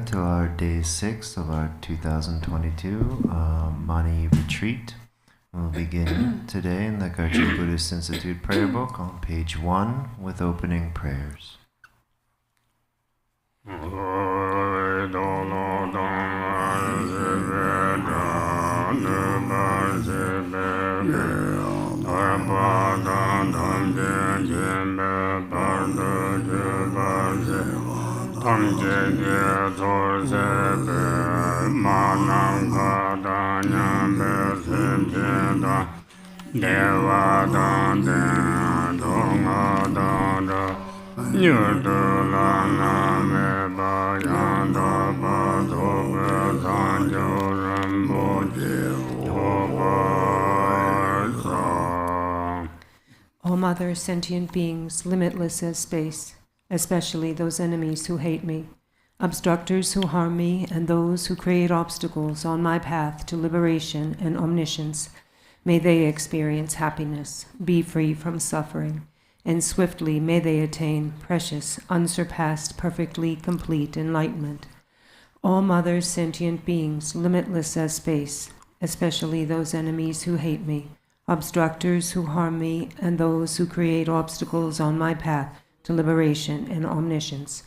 Jiga to our day 6 of our 2022 Mani retreat. We'll begin today in the Garchen Buddhist Institute prayer book on page 1 with opening prayers. All Mother, sentient beings, limitless as space, especially those enemies who hate me, obstructors who harm me, and those who create obstacles on my path to liberation and omniscience, may they experience happiness, be free from suffering, and swiftly may they attain precious, unsurpassed, perfectly complete enlightenment. All Mother, sentient beings, limitless as space, especially those enemies who hate me, obstructors who harm me, and those who create obstacles on my path to liberation and omniscience,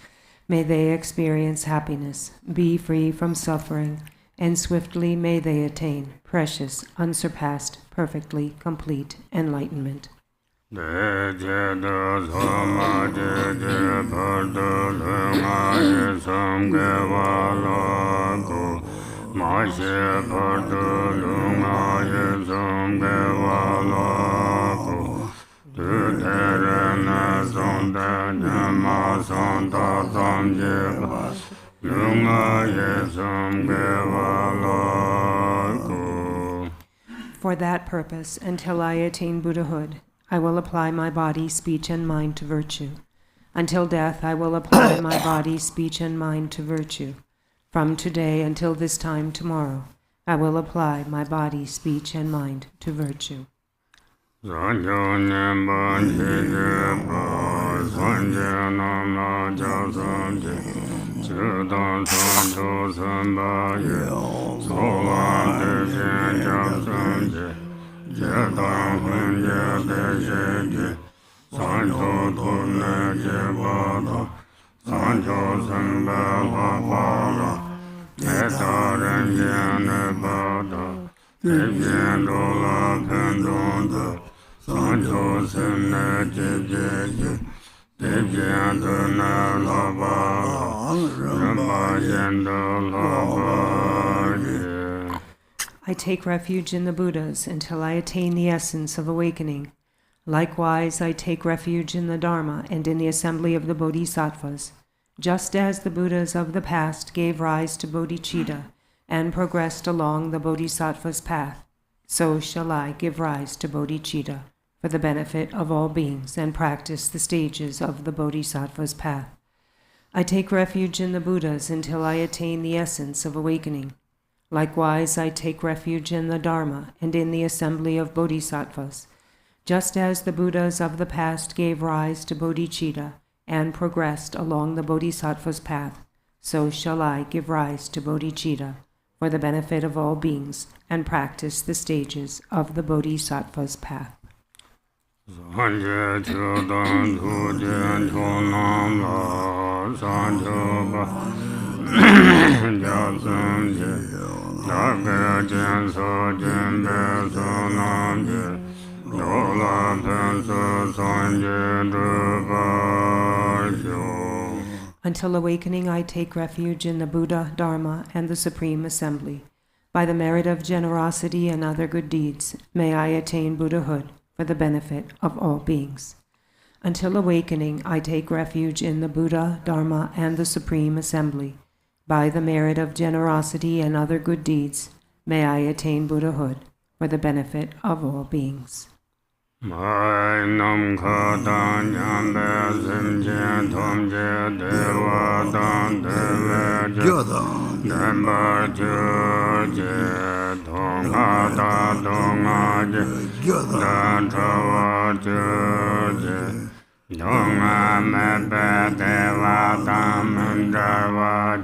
may they experience happiness, be free from suffering, and swiftly may they attain precious, unsurpassed, perfectly complete enlightenment. For that purpose, until I attain Buddhahood, I will apply my body, speech, and mind to virtue. Until death, I will apply my body, speech, and mind to virtue. From today until this time tomorrow, I will apply my body, speech, and mind to virtue. I take refuge in the Buddhas until I attain the essence of awakening. Likewise, I take refuge in the Dharma and in the assembly of the bodhisattvas. Just as the Buddhas of the past gave rise to bodhicitta and progressed along the bodhisattva's path, so shall I give rise to bodhicitta for the benefit of all beings and practice the stages of the bodhisattva's path. I take refuge in the Buddhas until I attain the essence of awakening. Likewise, I take refuge in the Dharma and in the assembly of bodhisattvas. Just as the Buddhas of the past gave rise to bodhicitta and progressed along the bodhisattva's path, so shall I give rise to bodhicitta for the benefit of all beings and practice the stages of the bodhisattva's path. Until awakening, I take refuge in the Buddha, Dharma, and the Supreme Assembly. By the merit of generosity and other good deeds, may I attain Buddhahood for the benefit of all beings. Until awakening, I take refuge in the Buddha, Dharma, and the Supreme Assembly. By the merit of generosity and other good deeds, may I attain Buddhahood for the benefit of all beings. Donga me pe te va tam darva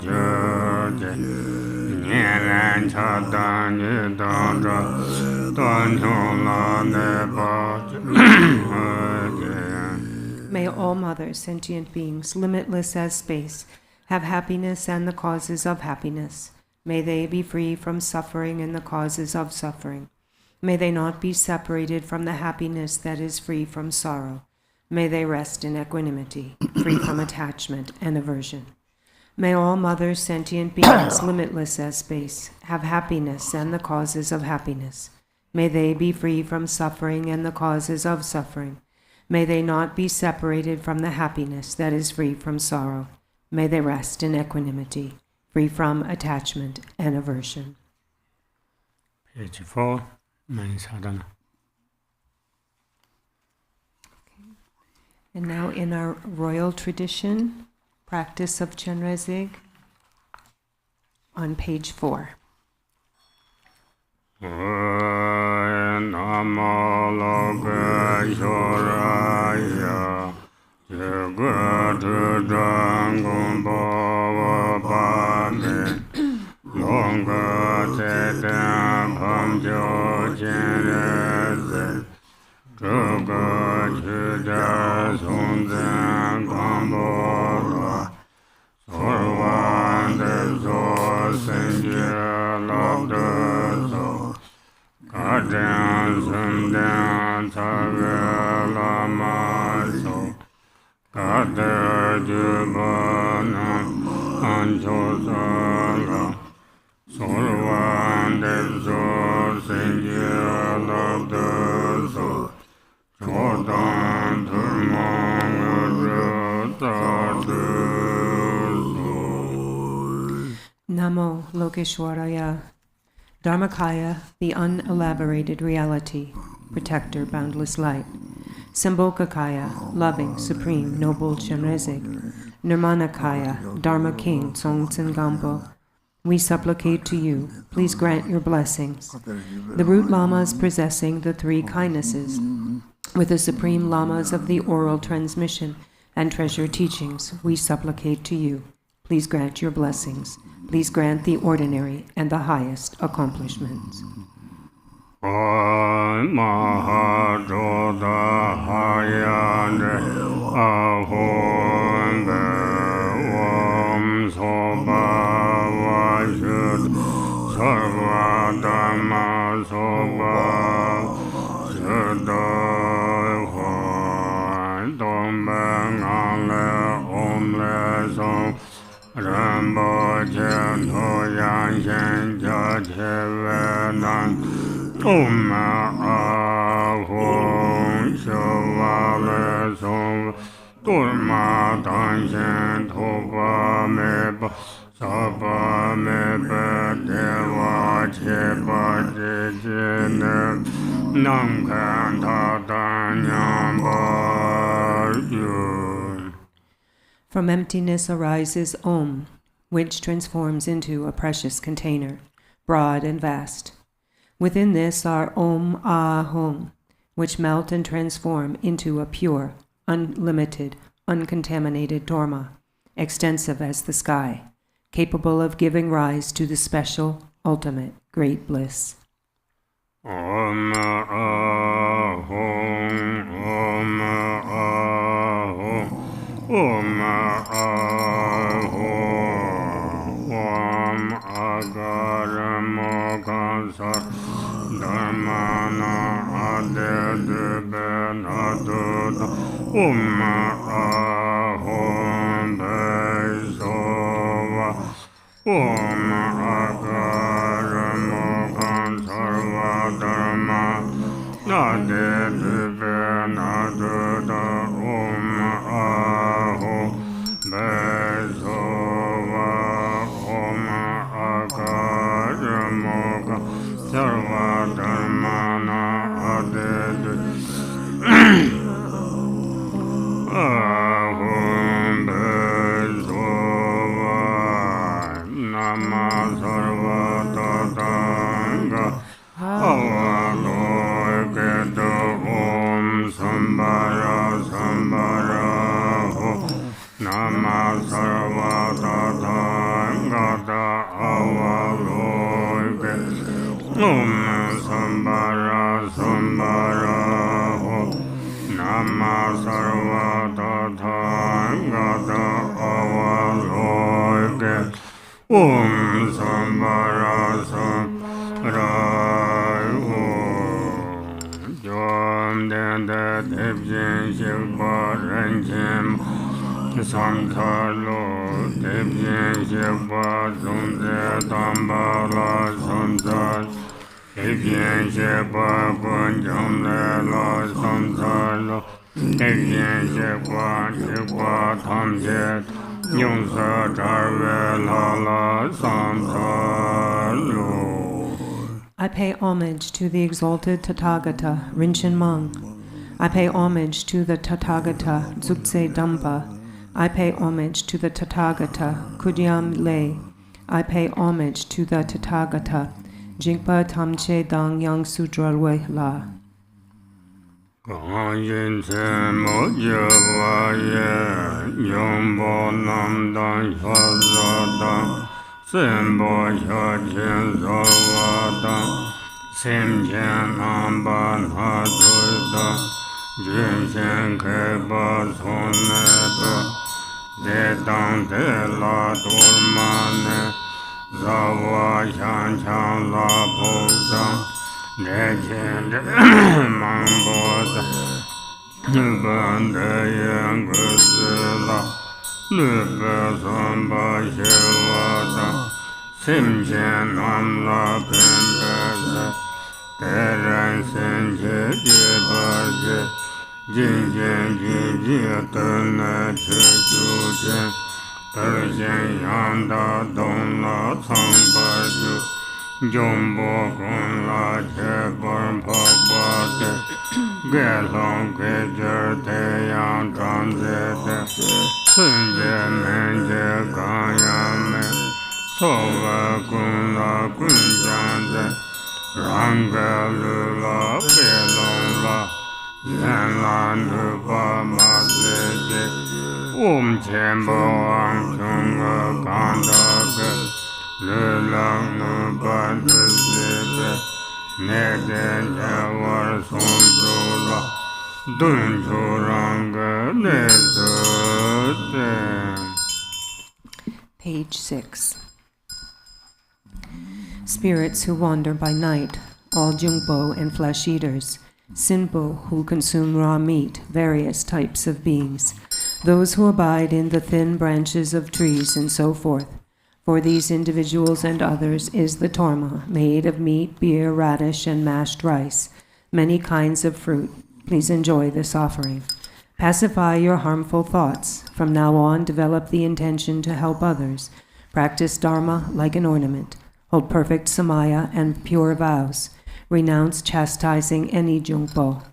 May all mothers, sentient beings, limitless as space, have happiness and the causes of happiness. May they be free from suffering and the causes of suffering. May they not be separated from the happiness that is free from sorrow. May they rest in equanimity, free from attachment and aversion. May all mothers, sentient beings, limitless as space, have happiness and the causes of happiness. May they be free from suffering and the causes of suffering. May they not be separated from the happiness that is free from sorrow. May they rest in equanimity, free from attachment and aversion. Page 4, main sadhana. And now in our royal tradition, practice of Chenrezig, on page 4. Namo Lokeshwaraya, Dharmakaya, the unelaborated reality, protector, boundless light. Sambhogakaya, loving, supreme, noble Chenrezig. Nirmanakaya, Dharma king, Tsök Khenpo. We supplicate to you, please grant your blessings. The root Lamas possessing the three kindnesses, with the supreme Lamas of the oral transmission and treasure teachings, we supplicate to you, please grant your blessings. Please grant the ordinary and the highest accomplishments. From emptiness arises Om, which transforms into a precious container, broad and vast. Within this are Om Ahom, which melt and transform into a pure, unlimited, uncontaminated torma, extensive as the sky, capable of giving rise to the special, ultimate, great bliss. Om Ahom, Om Ahom, Om Ahom, Om Agaramokasar, Dharmana Adedubenadud, Om Ahom Besova, Om Agaramokasar Dharma Adedubenadud, Om Ahom Besova, Om Agaramokasar Dharmana Adedubenadud, Ahom Besova, Nama Sarva Tatanga, Avaloketo Om Sambara Sambara Ho, Nama Sarva Tatanga Avaloketo Sambara Sambara Ho Nama Sarva Tathagata Avaloke Sambara Sambara Ho Jom Denda Tepjin Shikpa Renchim Samkhalo Tepjin Shikpa Sumse Dzambhala Samsal Tepjin Shikpa Kunjam Lela Samsalo Tepjin Shikpa Shikpa Thamjet Nyungsa Charve Lala Samsalo. I pay homage to the exalted Tathagata, Rinchen Mang. I pay homage to the Tathagata, Dzukse Dampa. I pay homage to the Tathagata, Kudyam Le. I pay homage to the Tathagata, Jingpa Tamche Dang Yang Sudralwe La. Yin Tse Moja Vaye Yombo Nam Dan Shazadang Sembo Shachin Zavadang Simchen Amban Hatudang Jinshen Khepa Sonnepa Dedang Tela Tormane Zawa Shanchan La Podang Dechen Mangboda Bandayan Guzila Nupa Samba Shivada Simchen Amla Pimpasa Teran Senche Jibaje Jinjen Jijitana Chuchuchen Persian Yanda Donna Sambaju Jumbo Kunla Chepar Pabate Gelong Kejer Teyang Transete Sunje Menje Kayame Sova Kunla Kunjante Ranga Lula Pelonla Yenla Nupa Masleje Chembo Angchunga Kandake Lulang Nupa Duslepe Neden Jawar Sombrula Dunchuranga Nesute. Page 6. Spirits who wander by night, all jungpo and flesh eaters, sinpo who consume raw meat, various types of beings, those who abide in the thin branches of trees and so forth. For these individuals and others is the torma, made of meat, beer, radish, and mashed rice, many kinds of fruit. Please enjoy this offering. Pacify your harmful thoughts. From now on, develop the intention to help others. Practice Dharma like an ornament. Hold perfect samaya and pure vows. Renounce chastising any jungpo.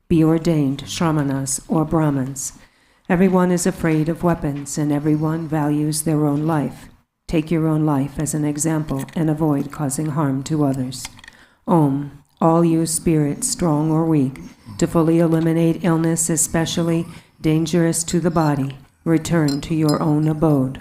Be ordained Shramanas or Brahmins. Everyone is afraid of weapons, and everyone values their own life. Take your own life as an example and avoid causing harm to others. Om, all you spirits, strong or weak, to fully eliminate illness, especially dangerous to the body, return to your own abode.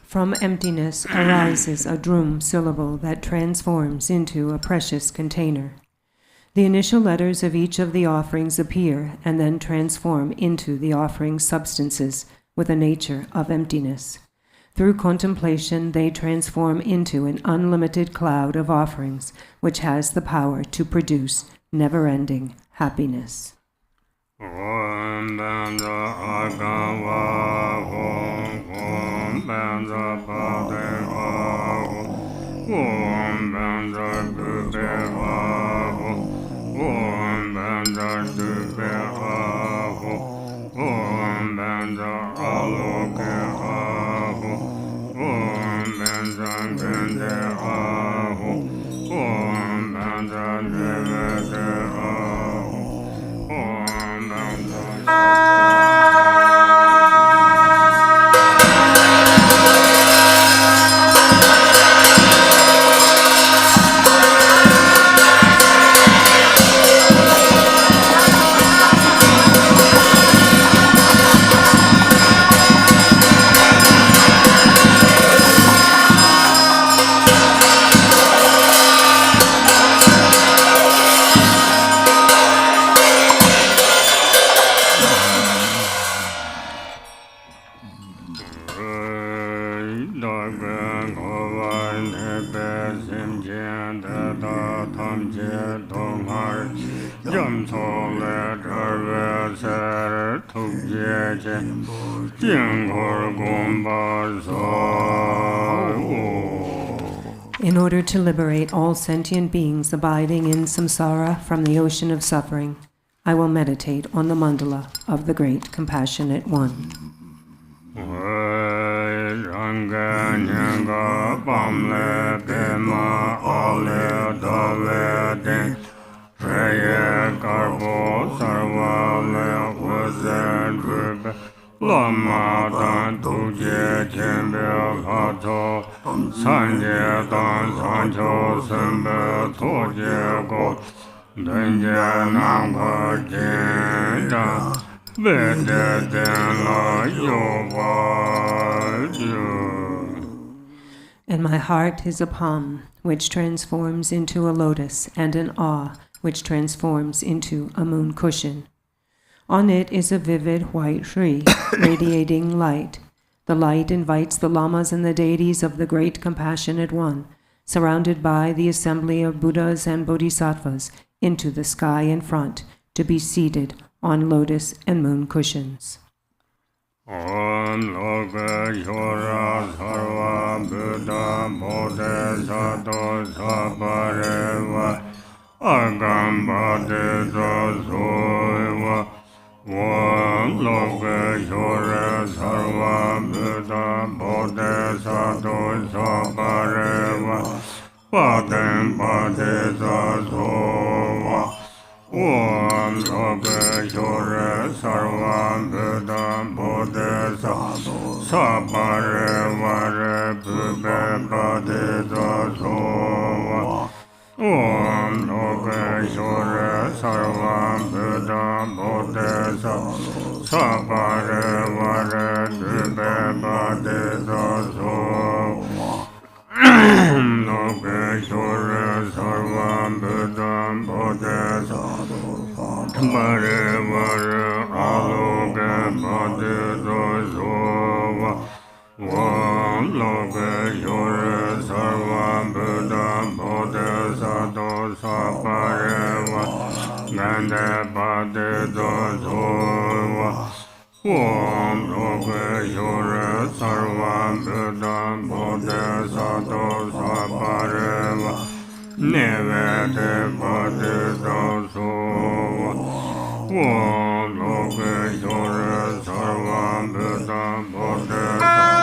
From emptiness arises a drum syllable that transforms into a precious container. The initial letters of each of the offerings appear and then transform into the offering substances with a nature of emptiness. Through contemplation, they transform into an unlimited cloud of offerings, which has the power to produce never-ending happiness. In order to liberate all sentient beings abiding in samsara from the ocean of suffering, I will meditate on the mandala of the Great Compassionate One. Lama dan tuje chenbe hato sanje dan sancho sembe toje go denje namka jenja vede den la yoba ju. And my heart is a palm, which transforms into a lotus, and an awe, which transforms into a moon cushion. On it is a vivid white tree, radiating light. The light invites the Lamas and the deities of the Great Compassionate One, surrounded by the assembly of Buddhas and Bodhisattvas, into the sky in front, to be seated on lotus and moon cushions. Om Loka Shora Sarva Buddha Bodhisattva Sabareva Agambhadita Soiva Om Loka Shora Sarva Buddha Bodhisattva Sabareva Padambhadita Soiva Om Loka Shora Sarva Buddha Bodhisattva Sabareva Padambhadita Soiva Om Loka Shora Sarva Buddha Bodhisattva Sabareva Padambhadita Soiva Loka Shora Sarva Buddha Bodhisattva Sabareva Aloka Padita Soiva Om Loka Shora Sarva Buddha Bodhisattva Sabareva Gandha Padita Soiva Om Loka Shora Sarva Buddha Bodhisattva Sabareva Nivete Padita Soiva Om Loka Shora Sarva Buddha Bodhisattva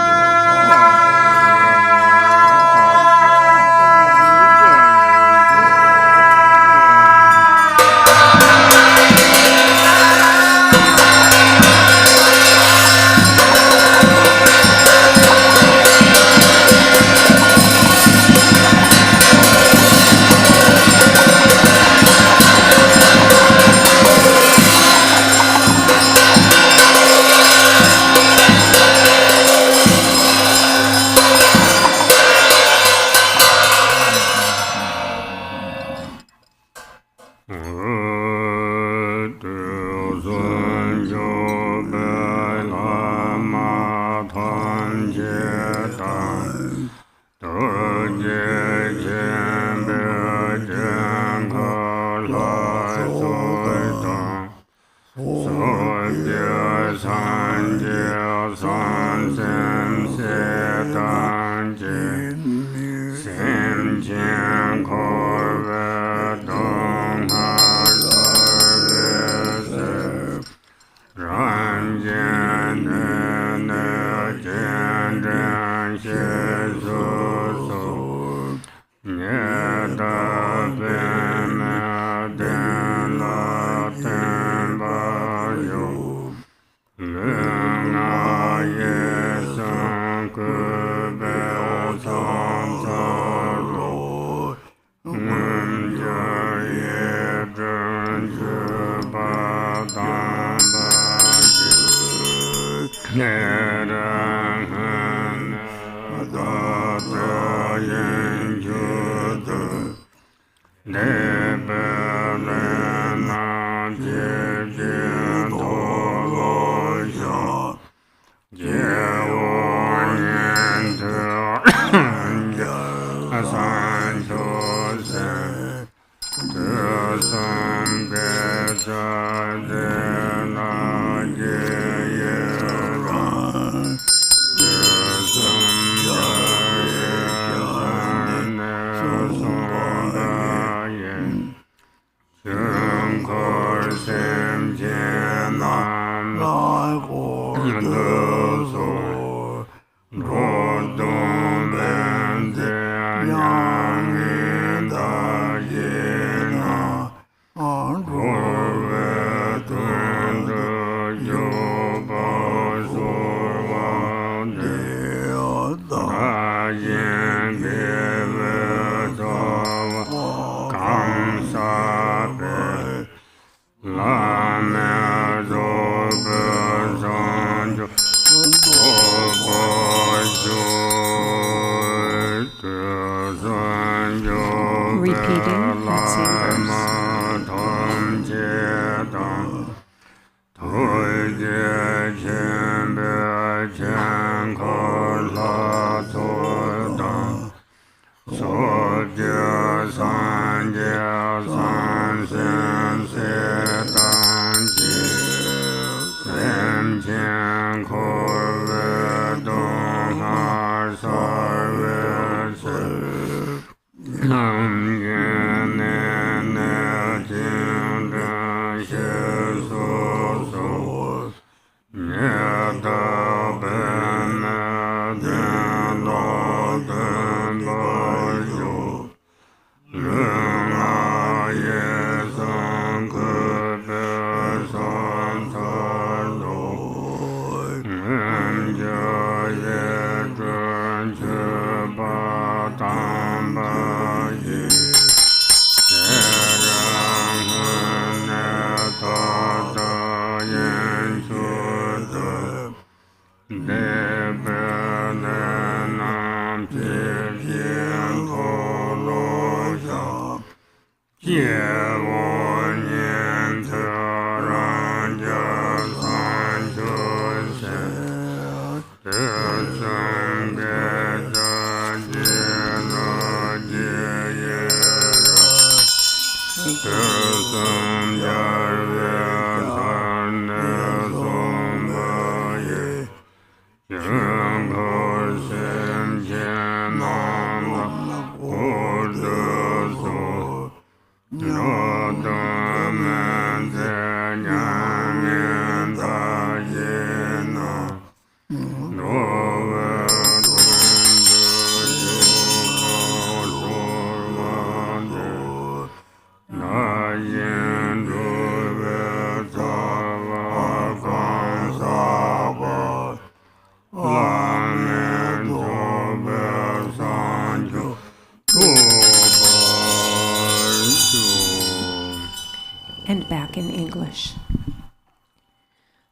And back in English.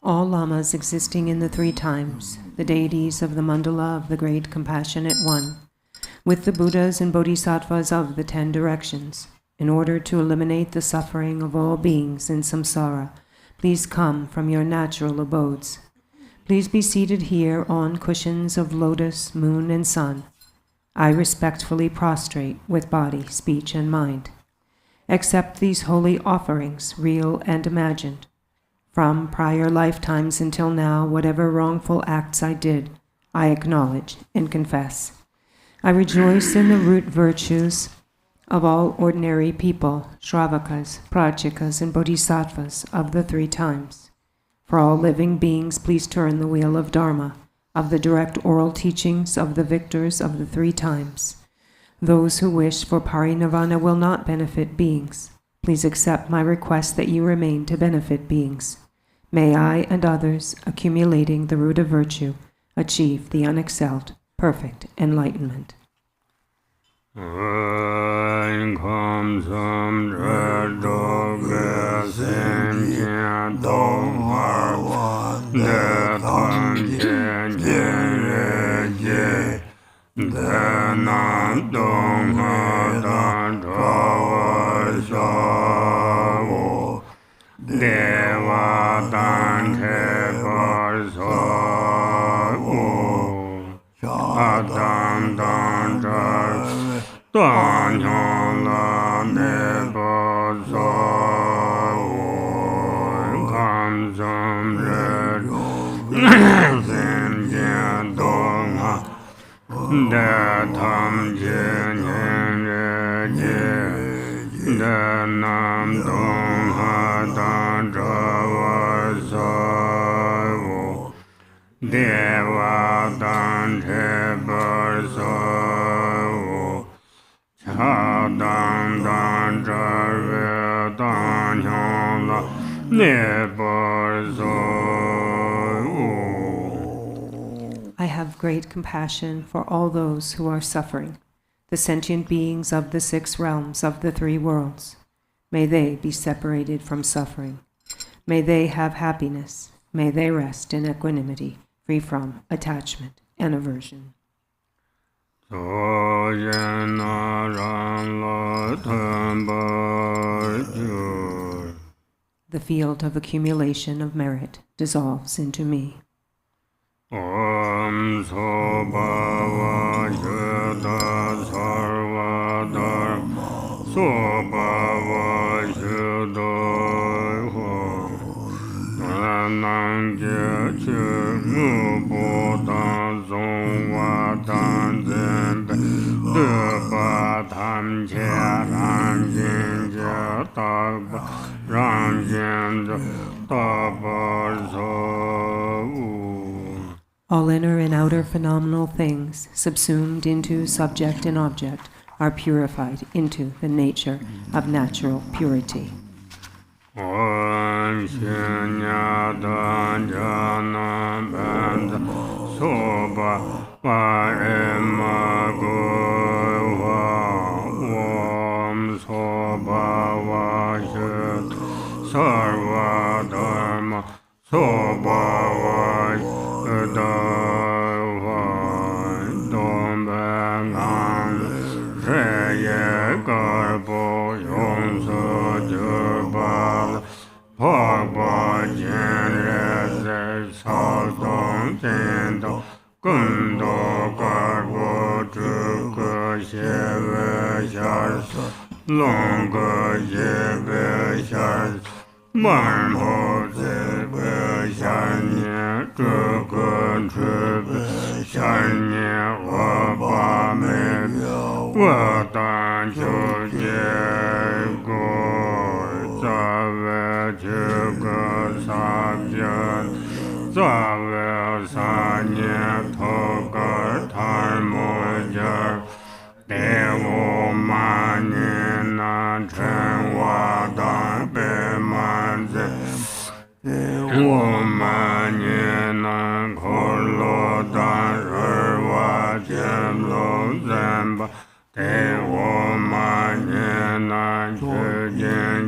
All Lamas existing in the three times, the deities of the Mandala of the Great Compassionate One, with the Buddhas and Bodhisattvas of the 10 directions, in order to eliminate the suffering of all beings in samsara, please come from your natural abodes. Please be seated here on cushions of lotus, moon, and sun. I respectfully prostrate with body, speech, and mind. Accept these holy offerings, real and imagined. From prior lifetimes until now, whatever wrongful acts I did, I acknowledge and confess. I rejoice in the root virtues of all ordinary people, Shravakas, Prachikas, and Bodhisattvas of the 3 times. For all living beings, please turn the wheel of Dharma, of the direct oral teachings of the victors of the 3 times. Those who wish for parinirvana will not benefit beings. Please accept my request that you remain to benefit beings. May I and others, accumulating the root of virtue, achieve the unexcelled, perfect enlightenment. I have great compassion for all those who are suffering, the sentient beings of the 6 realms of the 3 worlds. May they be separated from suffering. May they have happiness. May they rest in equanimity, free from attachment and aversion. The field of accumulation of merit dissolves into me. Om Sobhava Shuddha Sarva Dharma Sobhava Shuddha Nanang Jechu Nubuddha Zongwa Tenzin Deba Tham Che Rangjin Je Tagba Rangjin Je Taba So. All inner and outer phenomenal things, subsumed into subject and object, are purified into the nature of natural purity. Om Shunyata Jana Banda Soba Varema Gova Om Soba Vashat Sarva Dharma Soba Vashat Garbo Yonsa Chöpa Pagpa Chenrezig Sadhana Tendo Kundo Garbo Tsök Sheve Shars Longa Sheve Shars Marmo Sheve Shanye Tsök Sheve Shanye Wapa Mebyo Watan Chöje Go Zave Jiga Sabjan Zave Sanye Toga Dharma Devo Manina Chenwada Bemanze Devo Manina Koloda Rwa Jemlo Zemba Devo Manina Chöjen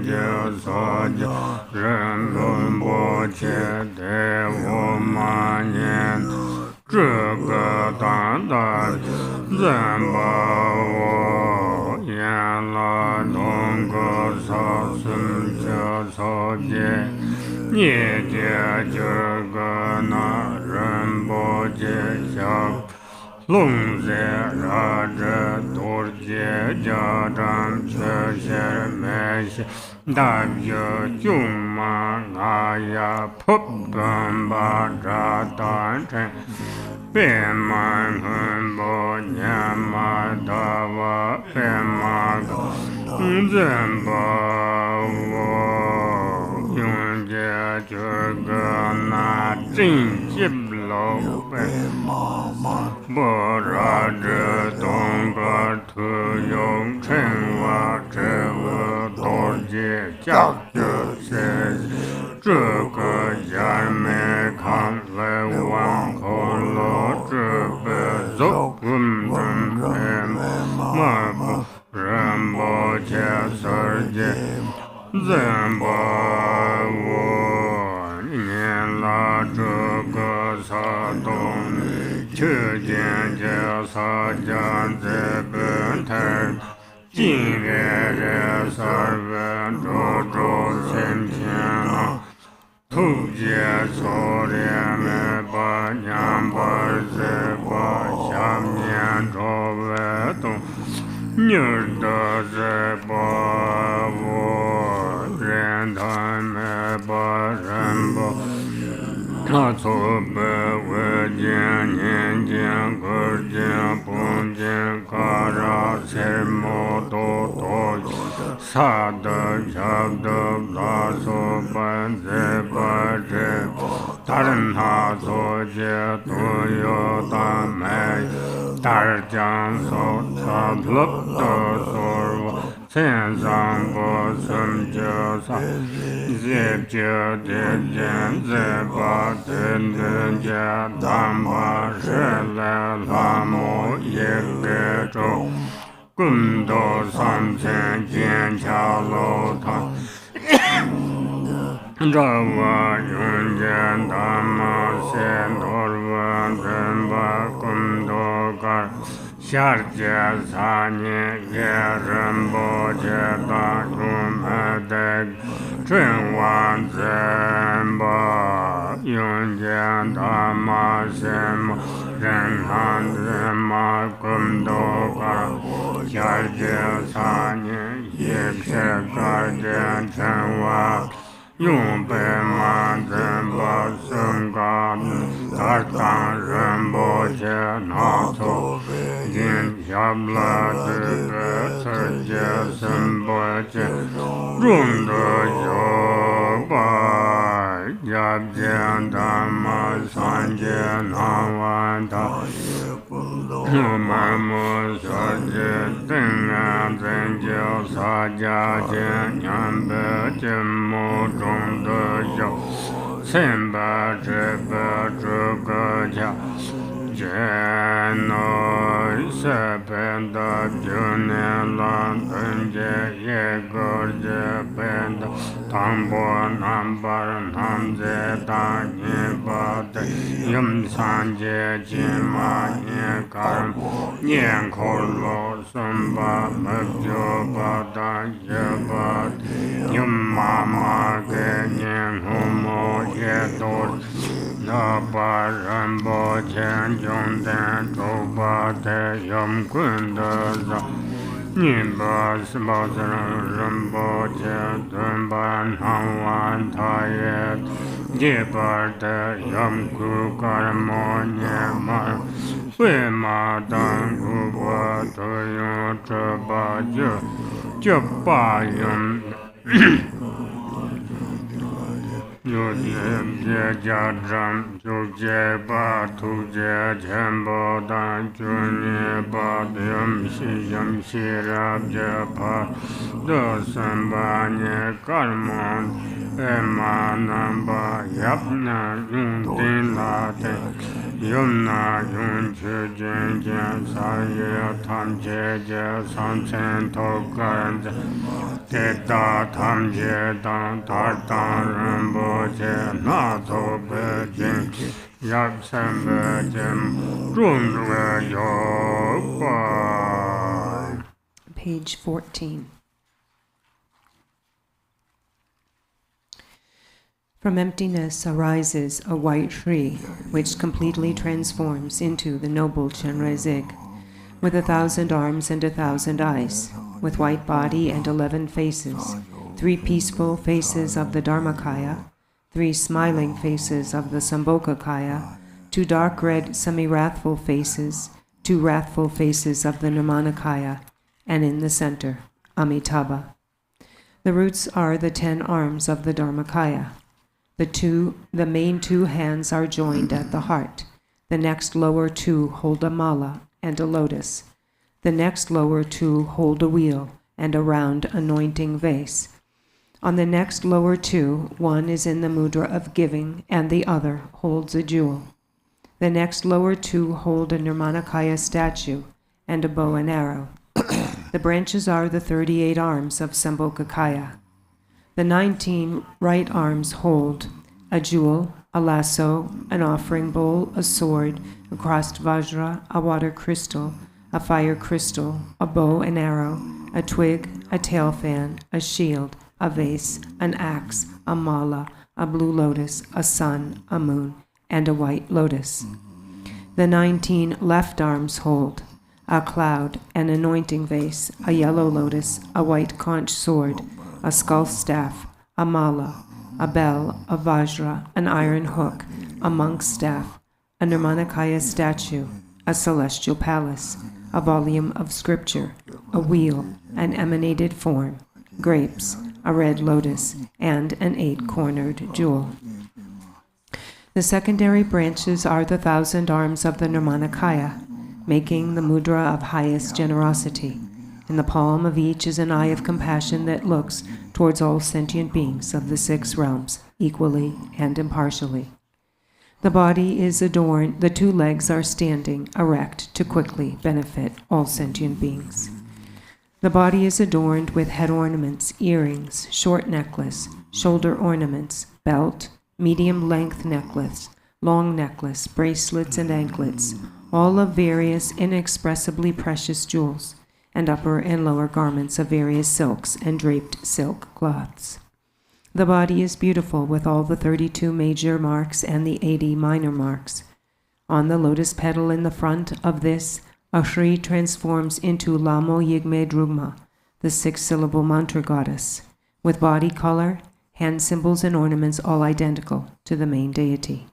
Soja Rinpoche Devo Manina Jiga Danda Dzambhala Yala Dong so sum cha so je ye je Jiga na Rinpoche xiao Lung ze ra zhe dur je jia zhang che she me she da ye jung ma nga ya pup bum ba zha dan chen be man hun bo nian ma da wa be ma zhen ba wo yun je zhe ge na jing jib lo be bo ra zhe dong ge tu yong chen wa zhe wo do jie jia zhe se zhe ge yan me kan le wang ko lo zhe be zhou gun zhen be ma bu ren bo jie ser jie zhen ba wo nian la zhe ge sa dong Chö jian jia sa jian zi ben tai jin re re sar wen zhou zhou xian qian na tu jie so re me ba nian ba zi ba xiam nian zhou we dong nier de zi ba wo ren dan me ba ren ba他错别为见年见个见不见嘎ra se mo do do sa的下的拉所班在班在大人他所见都有大美大人讲所他乐的所天上不生就上日就的见在把真正家当把是来拉姆一个州更多3000剑桥楼堂这我用见他们先多问真把更多个下界3年也人不觉得我们的真完真把用见他们什么人看人嘛更多个下界3年也是个人真完用白马真把身高他当人不觉拿走今下了这个世界身不觉用的有吧要见他们3界拿完他我们不说这等啊真就3家见2百见目中的有300这个这个家见了7遍的9年了等见一个这遍的唐波南巴南在大年巴的用3界金马年干年口老孙把没就把大也把用妈妈给年后么也都那把人不见用的都把的用棍的让你把是把这人不见顿把难完他也把的用骨干么年嘛为嘛当不把都用这把就把用有些家长就接把土接全部当就你把用西让接把这300年干嘛嘛能把也能用定了的用那用去渐渐3月他们姐3000头个人给到他们姐当人不见那头北京要3北京中国有吧 Page 14. From emptiness arises a white tree, which completely transforms into the noble Chenrezig, with 1,000 arms and 1,000 eyes, with white body and 11 faces, 3 peaceful faces of the Dharmakaya, 3 smiling faces of the Sambhogakaya, 2 dark red semi-wrathful faces, 2 wrathful faces of the Nirmanakaya, and in the center, Amitabha. The roots are the 10 arms of the Dharmakaya. The main 2 hands are joined at the heart. The next lower 2 hold a mala and a lotus. The next lower 2 hold a wheel and a round anointing vase. On the next lower 2, one is in the mudra of giving and the other holds a jewel. The next lower 2 hold a Nirmanakaya statue and a bow and arrow. The branches are the 38 arms of Sambhogakaya. The 19 right arms hold a jewel, a lasso, an offering bowl, a sword, a crossed Vajra, a water crystal, a fire crystal, a bow and arrow, a twig, a tail fan, a shield, a vase, an axe, a mala, a blue lotus, a sun, a moon, and a white lotus. The 19 left arms hold a cloud, an anointing vase, a yellow lotus, a white conch sword, a skull staff, a mala, a bell, a vajra, an iron hook, a monk's staff, a Nirmanakaya statue, a celestial palace, a volume of scripture, a wheel, an emanated form, grapes, a red lotus, and an 8-cornered jewel. The secondary branches are the 1,000 arms of the Nirmanakaya, making the mudra of highest generosity. In the palm of each is an eye of compassion that looks towards all sentient beings of the 6 realms, equally and impartially. The body is adorned, the 2 legs are standing erect to quickly benefit all sentient beings. The body is adorned with head ornaments, earrings, short necklace, shoulder ornaments, belt, medium length necklace, long necklace, bracelets and anklets, all of various inexpressibly precious jewels, and upper and lower garments of various silks and draped silk cloths. The body is beautiful with all the 32 major marks and the 80 minor marks. On the lotus petal in the front of this, a Shri transforms into Lamo Yigme Drugma, the 6-syllable mantra goddess, with body color, hand symbols and ornaments all identical to the main deity.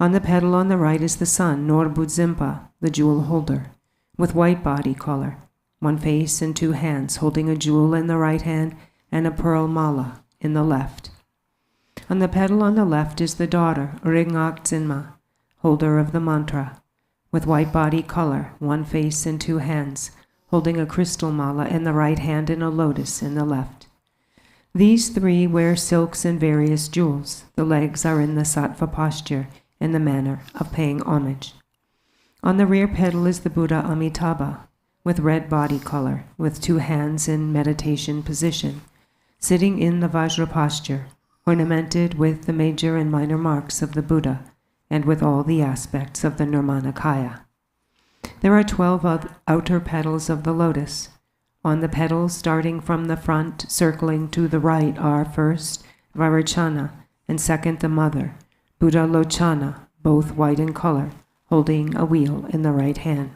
On the petal on the right is the sun, Norbudzimpa, the jewel holder, with white body color, 1 face and 2 hands, holding a jewel in the right hand and a pearl mala in the left. On the petal on the left is the daughter, Rinpoche, holder of the mantra, with white body color, 1 face and 2 hands, holding a crystal mala in the right hand and a lotus in the left. These 3 wear silks and various jewels. The legs are in the sattva posture, in the manner of paying homage. On the rear petal is the Buddha Amitabha, with red body color, with 2 hands in meditation position, sitting in the Vajra posture, ornamented with the major and minor marks of the Buddha, and with all the aspects of the Nirmanakaya. There are 12 outer petals of the lotus. On the petals, starting from the front, circling to the right, are first Vairocana, and second the mother, Buddha Lochana, both white in color, holding a wheel in the right hand.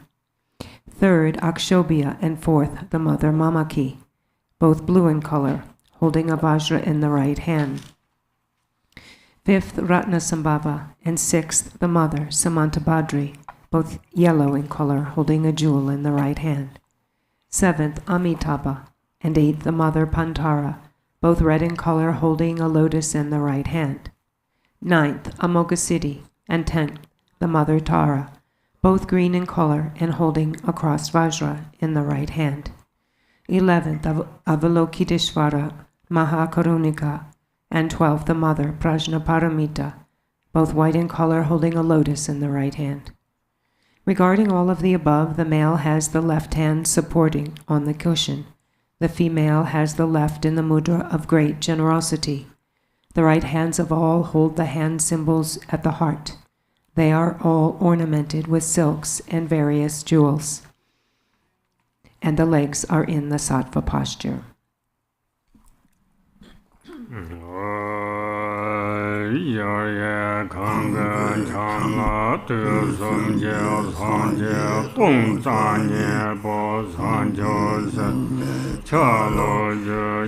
Third, Akshobhya, and fourth, the mother Mamaki, both blue in color, holding a Vajra in the right hand. Fifth, Ratnasambhava, and sixth, the mother, Samantabhadri, both yellow in color, holding a jewel in the right hand. Seventh, Amitabha, and eighth, the mother Pantara, both red in color, holding a lotus in the right hand. Ninth, Amoghasiddhi, and 10th, the mother Tara, both green in color and holding a crossed Vajra in the right hand. 11th, Avalokiteshvara, Mahakarunika, and 12th, the mother Prajnaparamita, both white in color, holding a lotus in the right hand. Regarding all of the above, the male has the left hand supporting on the cushion. The female has the left in the mudra of great generosity. The right hands of all hold the hand symbols at the heart. They are all ornamented with silks and various jewels. And the legs are in the sattva posture. Yorye Kangan Chamla Tu Sumje Sanje Tung Sanye Bo Sanjo Sen Chalo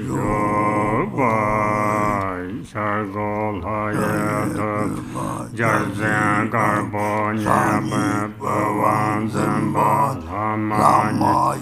Yo Bai Shargo Laye Tu Jarzen Garbo Nyebe Bawan Zemba Lama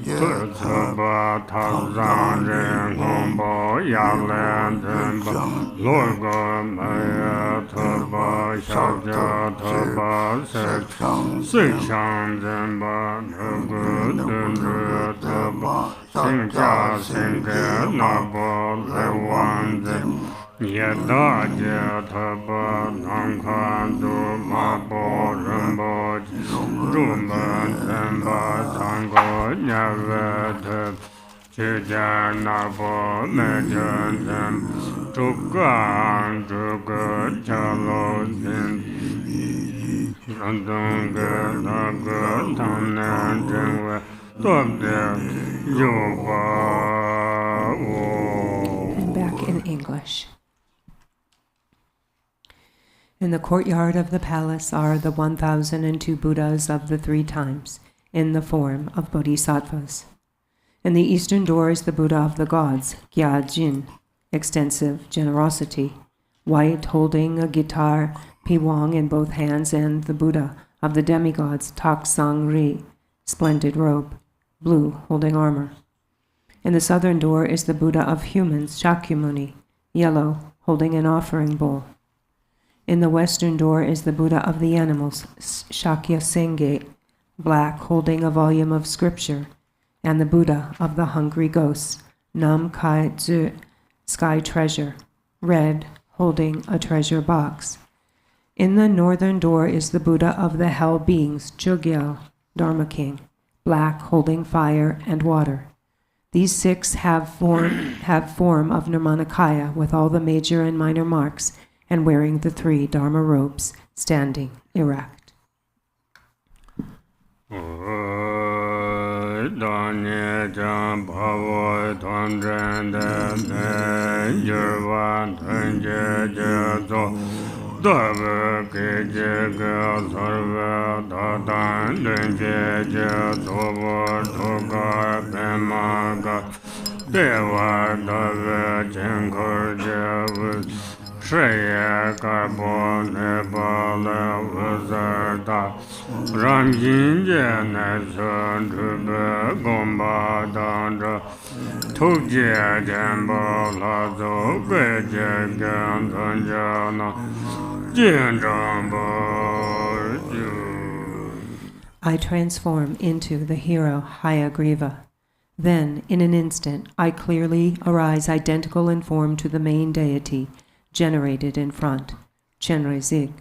Tu Tsöba Tazan Ren Hombo Yalen Zemba Lorgo Maya Toba Shakya Toba Sekshan Zemba Nugu Dundru Toba Singja Singha Nabo Lewan Zem Yeda Toba Nangkhan Du Mabo Rinpoche Rumban Zemba Tango Nyave Jiga Nabo Mejan Zem Tukan Tuka Chalo Zin Randunga Naga Tamna Jengwe Tobde Yoba. And back in English. In the courtyard of the palace are the 1,002 Buddhas of the 3 times, in the form of bodhisattvas. In the eastern door is the Buddha of the gods, Gyajin, extensive generosity, white, holding a guitar, piwang in both hands, and the Buddha of the demigods, Tak-sang-ri, splendid robe, blue, holding armor. In the southern door is the Buddha of humans, Shakyamuni, yellow, holding an offering bowl. In the western door is the Buddha of the animals, Shakyasenge, black, holding a volume of scripture, and the Buddha of the hungry ghosts, Nam Kai Tzu, sky treasure, red, holding a treasure box. In the northern door is the Buddha of the hell beings, Chogyal, Dharma king, black, holding fire and water. These 6 have form of Nirmanakaya with all the major and minor marks, and wearing the 3 Dharma robes, standing erect. Danye Dzambhala Tenzin Yervan Tenje Jezo Dave Jiga Sarve Datan Tenje Jezo Toga Pemaga Deva Dave Chenkur Jevis Shreya Karbo Nebala Vizarda Ramjin Jenesan Trube Gomba Dandra Tukje Dzambhala Zobe Jegan Tanjana Jindrambo. I transform into the hero Hayagriva. Then, in an instant, I clearly arise identical in form to the main deity, generated in front, Chenrezig.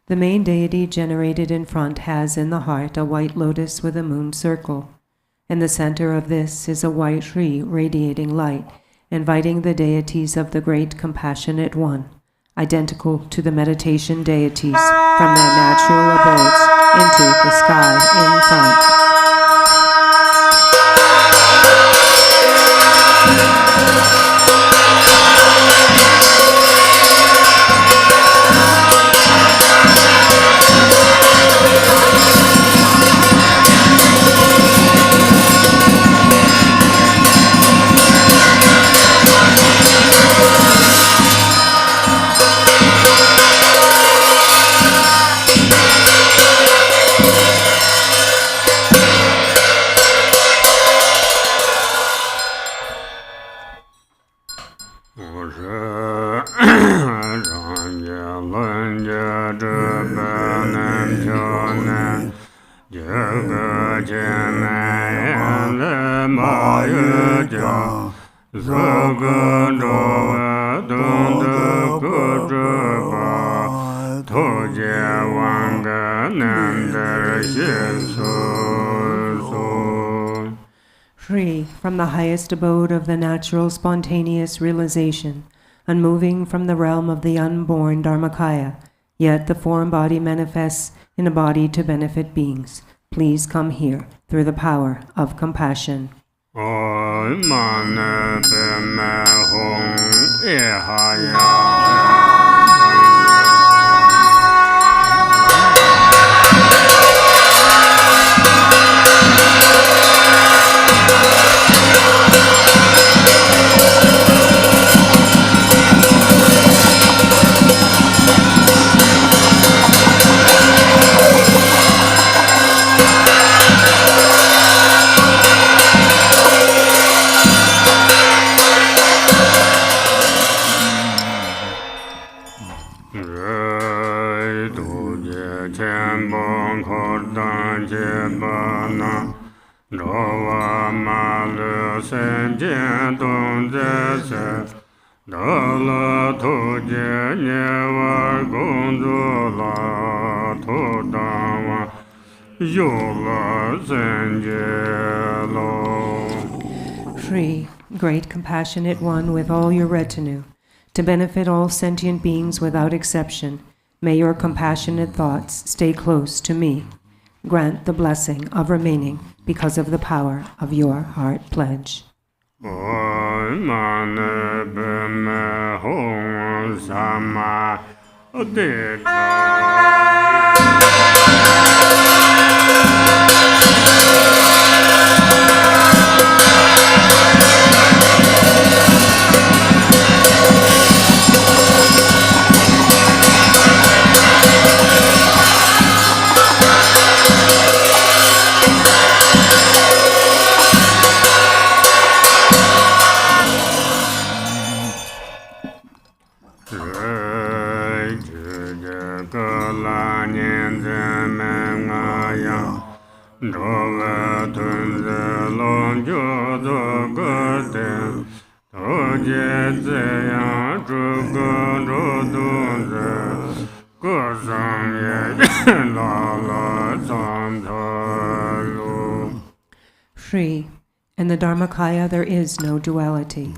The main deity generated in front has in the heart a white lotus with a moon circle. In the center of this is a white tree radiating light, inviting the deities of the great compassionate one, identical to the meditation deities from their natural abodes, into the sky in front. Free from the highest abode of the natural spontaneous realization, unmoving from the realm of the unborn Dharmakaya, yet the form body manifests in a body to benefit beings. Please come here through the power of compassion. Refuge Khenpo Khordan Chöpa Rova Malu Senjen Dong Zese Dala Tuje Nyewa Gondula Todawa Yola Senjelo. Free, great compassionate one with all your retinue, to benefit all sentient beings without exception, may your compassionate thoughts stay close to me. Grant the blessing of remaining because of the power of your heart pledge. Free. In the Dharmakaya there is no duality.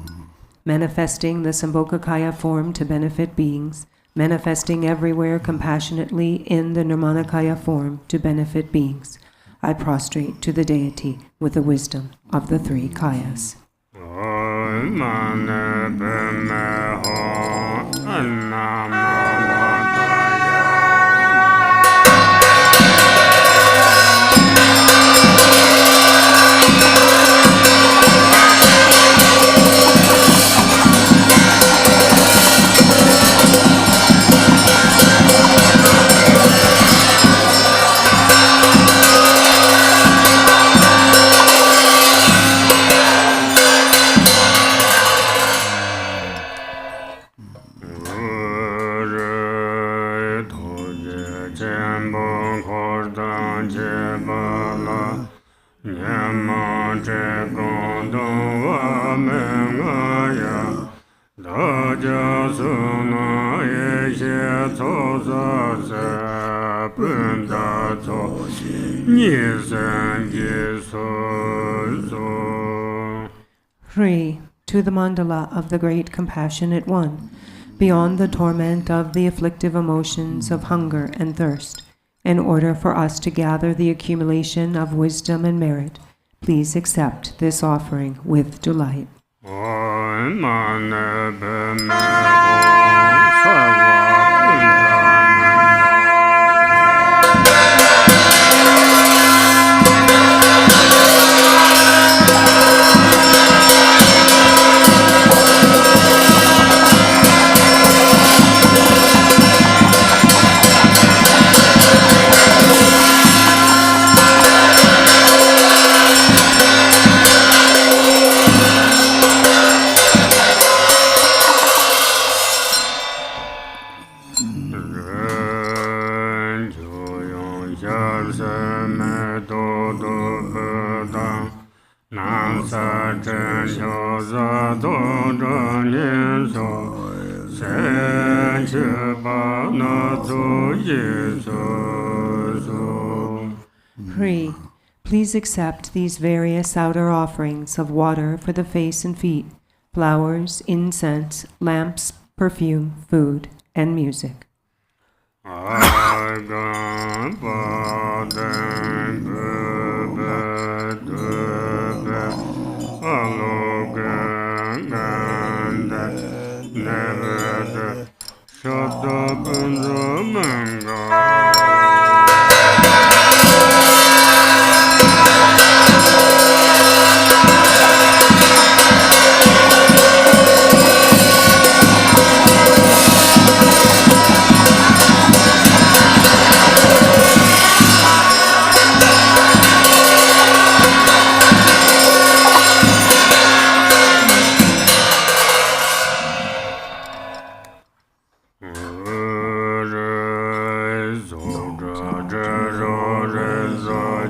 Manifesting the Sambhogakaya form to benefit beings, manifesting everywhere compassionately in the Nirmanakaya form to benefit beings, I prostrate to the deity with the wisdom of the three kayas. Free to the Mandala of the Great Compassionate One, beyond the torment of the afflictive emotions of hunger and thirst, in order for us to gather the accumulation of wisdom and merit, please accept this offering with delight. Free. Please accept these various outer offerings of water for the face and feet, flowers, incense, lamps, perfume, food, and music.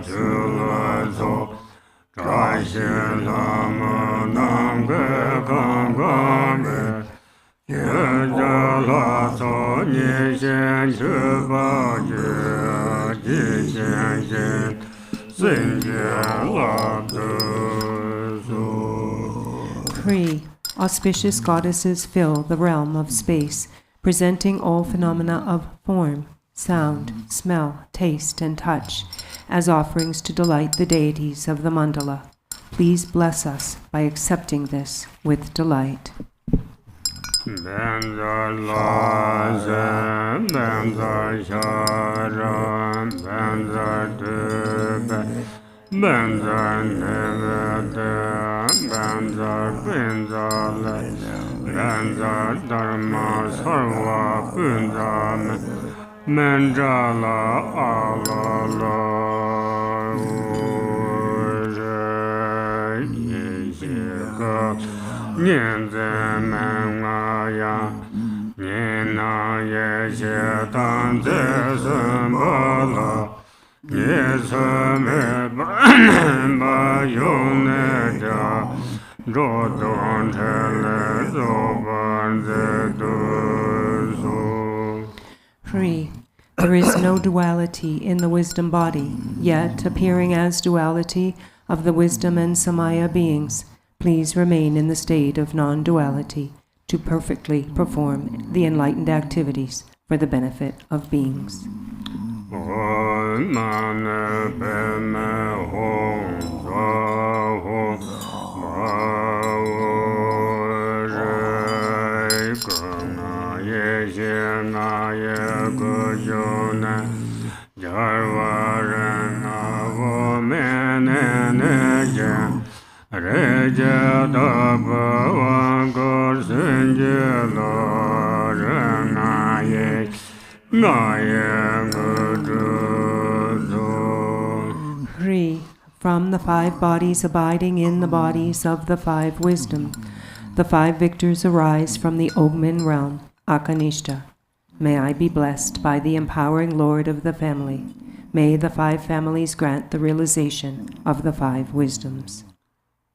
chula so Garchen Lama nam ge gang gang me la so ni xian Chöpa ji xian xian sin jian la de so. 3. Auspicious goddesses fill the realm of space, presenting all phenomena of form, sound, smell, taste, and touch as offerings to delight the deities of the Mandala. Please bless us by accepting this with delight. Benza laze, benza shara, benza dube, benza nevede, benza le, benza dharma sarva benza Mandala alala Jiga Nianze Mangaya Nina Yeshe Tanze Dzambhala Yesame Bayoneda Rodon Tele Zobanze Duzo. 3. There is no duality in the wisdom body, yet appearing as duality of the wisdom and samaya beings, please remain in the state of non-duality to perfectly perform the enlightened activities for the benefit of beings. Three. From the 5 bodies abiding in the bodies of the 5 wisdom, the 5 victors arise from the Ogmin realm, Akanishta. May I be blessed by the empowering Lord of the family. May the 5 families grant the realization of the 5 wisdoms.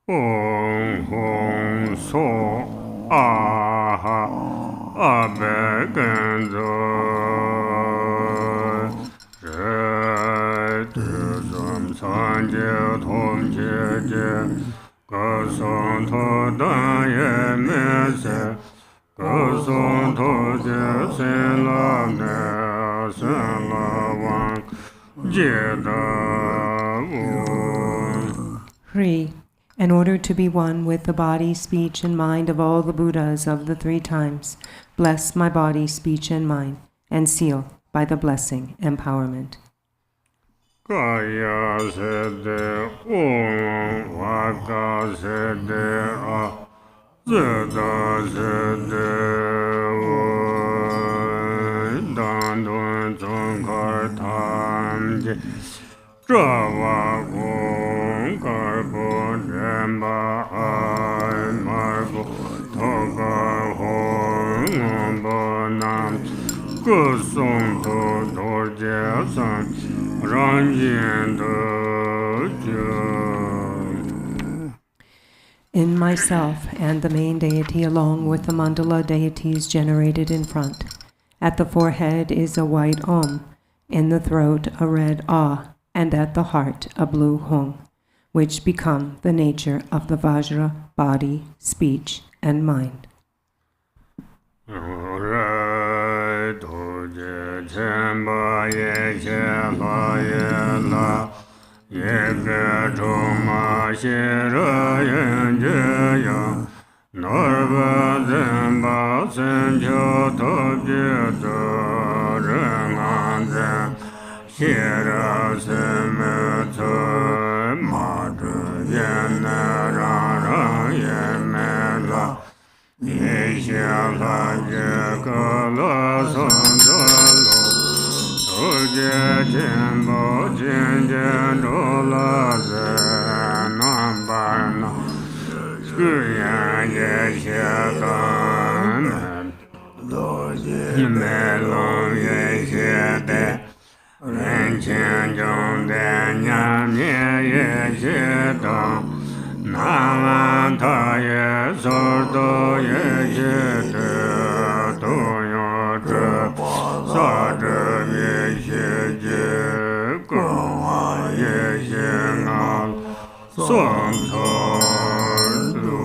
Hong Hong So Aha Abegenzo Zom Sanje Tom Jeje Gason To Daye Mese Gason To Je Sen La Ne Sen La Wang Jeda Wong. 3. In order to be one with the body, speech, and mind of all the Buddhas of the 3 times, bless my body, speech, and mind, and seal by the blessing empowerment. Kaya sede om vaka sede a zeda sede o dandun zonkar tamje Java Gong Garbo Jamba I Marbo Toga Hong Bonam Kusung To Dorje San Ranjin Do. In myself and the main deity along with the Mandala deities generated in front. At the forehead is a white Om, in the throat a red Ah, and at the heart a blue Hung, which become the nature of the Vajra, body, speech, and mind. Hira Semeto Madru Yena Rara Yemela Yeshala Yekala Sondalo Toje Jembo Jinjen Dola Zenambarna Skuya Yeshakan Melon Yeshade Tenzin chen jong de nyam ye ye che dong Naman ta ye sor do ye che te do yo che sa de ye che je gong ye ye ngal son cho lu.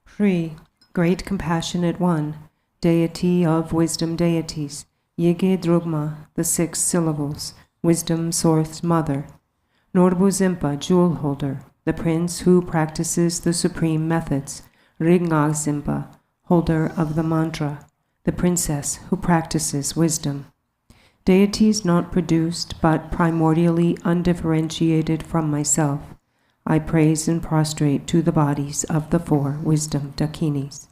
3. Great Compassionate One, Deity of Wisdom Deities, Yige Drugma, the 6 syllables, Wisdom Source Mother, Norbu Zimpa, Jewel Holder, the Prince who practices the Supreme Methods, Ringa Zimpa, Holder of the Mantra, the Princess who practices wisdom. Deities not produced but primordially undifferentiated from myself, I praise and prostrate to the bodies of the 4 wisdom dakinis.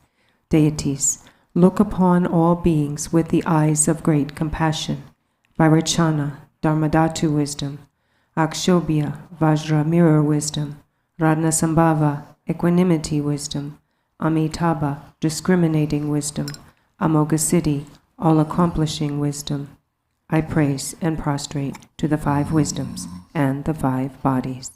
Deities, look upon all beings with the eyes of great compassion. Vairachana, Dharmadhatu wisdom. Akshobhya, Vajra mirror wisdom. Radnasambhava, equanimity wisdom. Amitabha, discriminating wisdom. Amoghasiddhi, all-accomplishing wisdom. I praise and prostrate to the 5 wisdoms and the 5 bodies.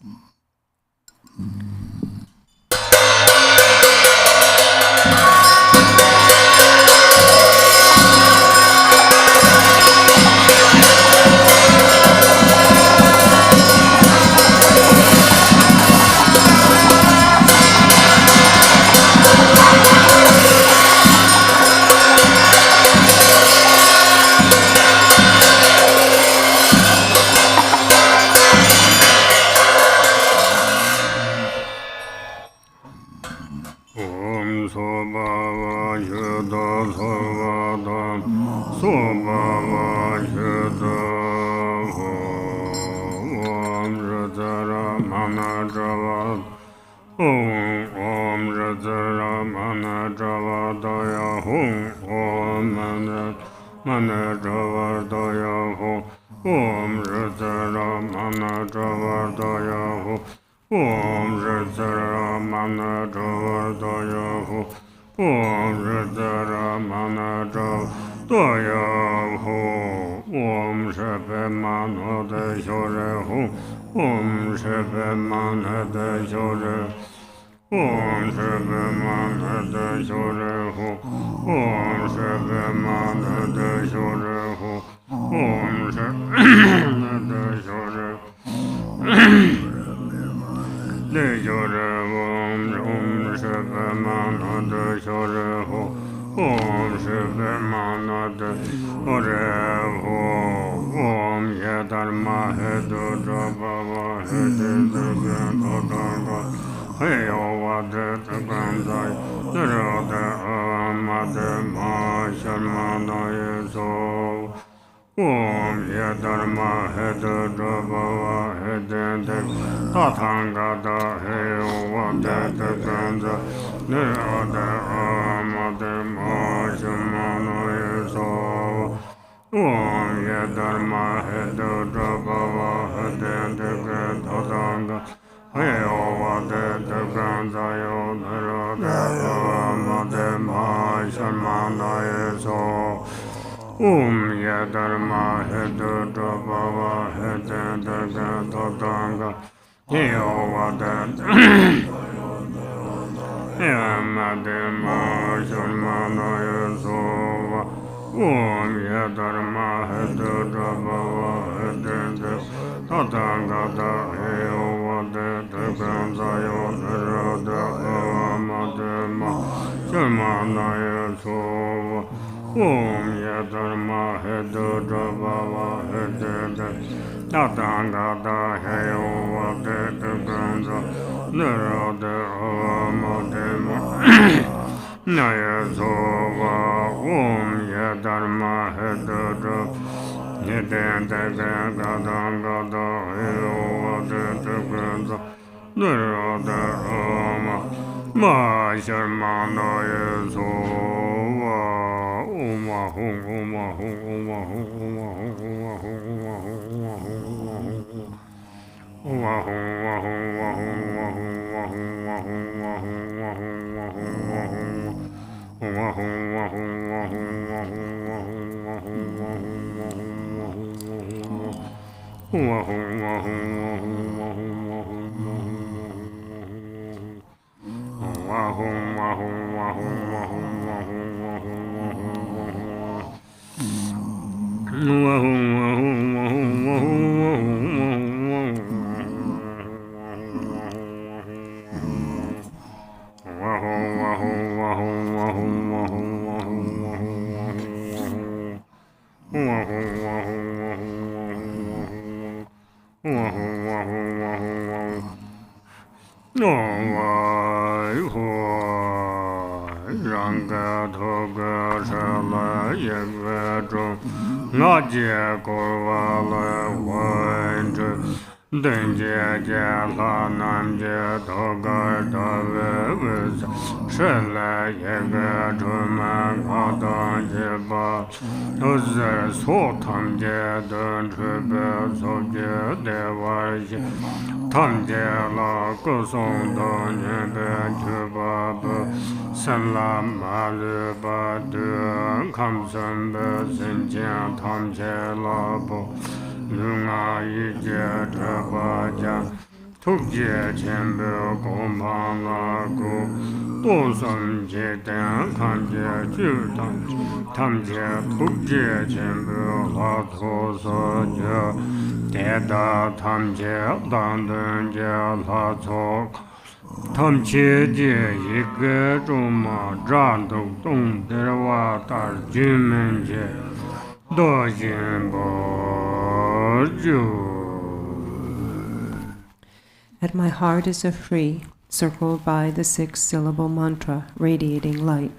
At my heart is a free, circled by the 6-syllable mantra, radiating light.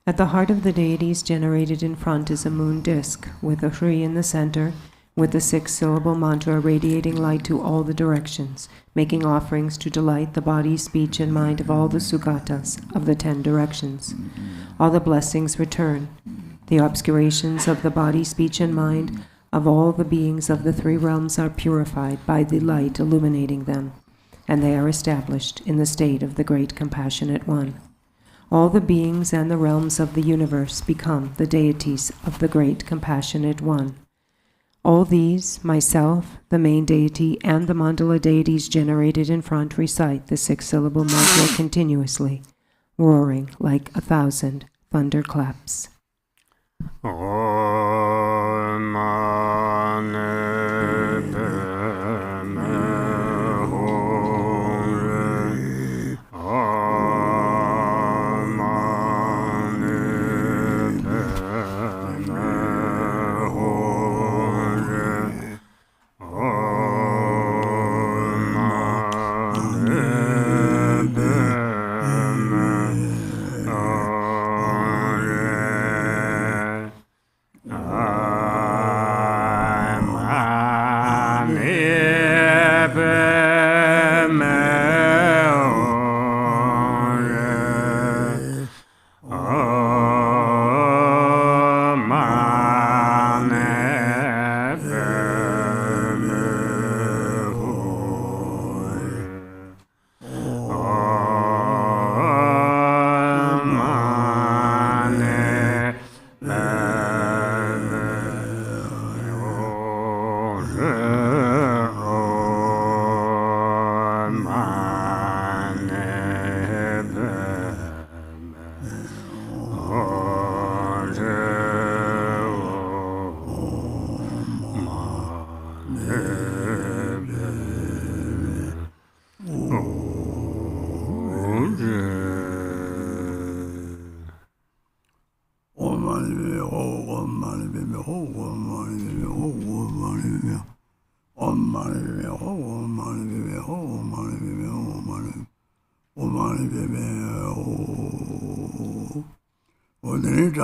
At the heart of the deities generated in front is a moon disk, with a free in the center, with the 6-syllable mantra radiating light to all the directions, making offerings to delight the body, speech, and mind of all the sugatas of the 10 directions. All the blessings return. The obscurations of the body, speech, and mind of all the beings of the 3 realms are purified by the light illuminating them, and they are established in the state of the Great Compassionate One. All the beings and the realms of the universe become the deities of the Great Compassionate One. All these, myself, the main deity, and the Mandala deities generated in front recite the 6-syllable mantra continuously, roaring like 1,000 thunderclaps.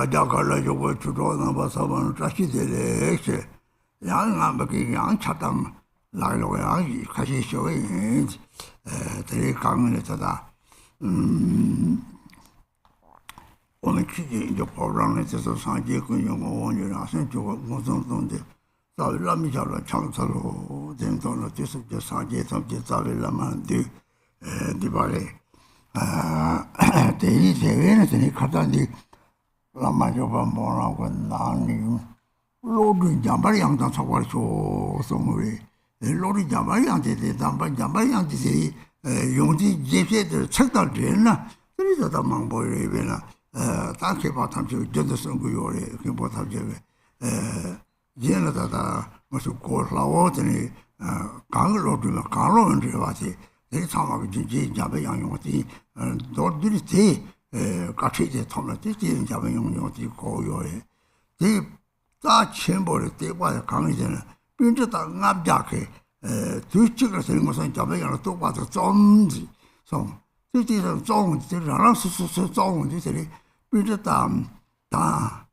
Jakarla jogo chudona basaban trashi dele yang ambaki yang chatam la lo yang kashi shoyin tere kamne tada 오늘 기계 이제 프로그램에서 상계 근용 원이라서 저거 무슨 돈데 자위람이 잡아 창설로 된돈을 계속 상계 상계 자위람한테 디바레 대리 대회는 되게 가다니 라마 저번 뭐라고 나니 로드 잠바리 양당 속발쇼 송우리 로드 잠바리 양한테 잠바리 양한테 용지 제세들 책달 되나 그래서 다 망보이베나 다케 바탐지 저도 선구요래 그 보탐지 얘네다다 무슨 고라워더니 강로드가 강로는 들어와지 이 상황이 진짜 잡아 양용이 도들이 돼 같이 이제 토마티 잡아 양용이 고요래 다 첨보를 대과에 강의전에 빈저다 납작해 뒤쪽으로 되는 것은 잡아야는 똑바로 좀지 좀 뒤쪽으로 좀 들어랑 수수 좀지 빈저다 다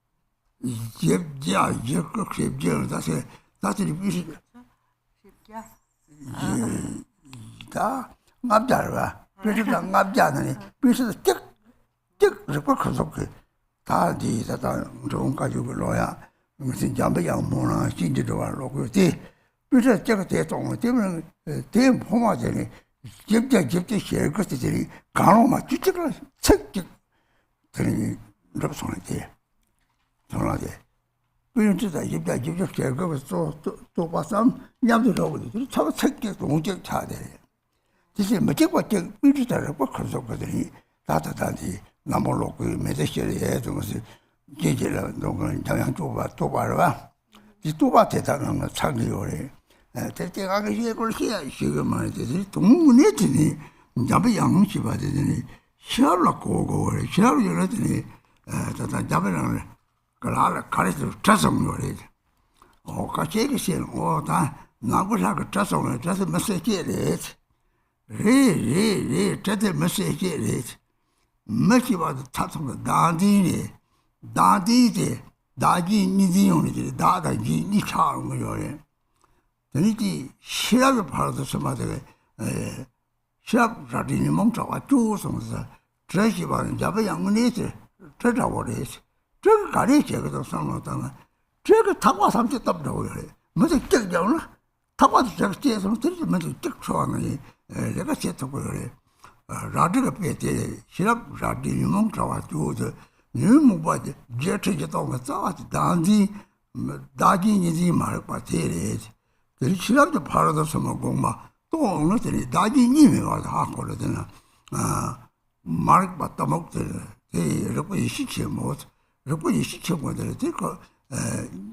예야 예극습절 다시 비시 다 납작아 빈저다 납작하니 비시도 틱틱 이렇게 계속 다 뒤에다 좀 가지고 놓아야 무슨 잠배양 뭐나 진지도 알고 돼. 그래서 제가 대통령 때문에 대 호마제니 집제 실 것들이 간호마 주책을 책적 들이 럽송을 돼. 전화돼. 그런데 집제 실 것도 또 봤음 냠도 오거든. 저 책적 동적 차야 돼. 이제 뭐지고 저 비슷하고 그래서 거들이 다다다디 남몰로 그 메시지에 해서 제제를 녹은 장양 또 봐라. 이 또봐 대단한 거 창의요래. 대체가 그걸 해야 지금 말이지. 동문에 드니 잡아 양식 받으니 시합을 고고 시합을 열더니 다다 잡으는 그라 가르쳐 자성요래. 같이 얘기하는 다 나고사가 자성을 자서 메시지를 리 저들 메시지를 메시지가 자성을 다디데 다지 니디용이지 다다지 니차는 거요래. 되니지 시합을 팔아서 서마다가 시합 자리니 멈춰가 주성서 저시바는 잡아 양문에서 저자버려서 저거 가리지거든 상관없다면 저거 타고 삼지 답다고 그래. 무슨 격자나 타고도 저거 제에서 들지 무슨 격 좋아하는 내가 제트고 그래. 라드가 빼대 시합 자리니 멈춰가 주서 뉴무바지 제트지도 맞아지 단지 다기니지 말고 테레 그 시합도 팔아서 먹고마 또 오늘들이 다기님이 와서 하거든요. 말고 받다 먹들 이렇게 시켜 못 이렇게 시켜 보들 그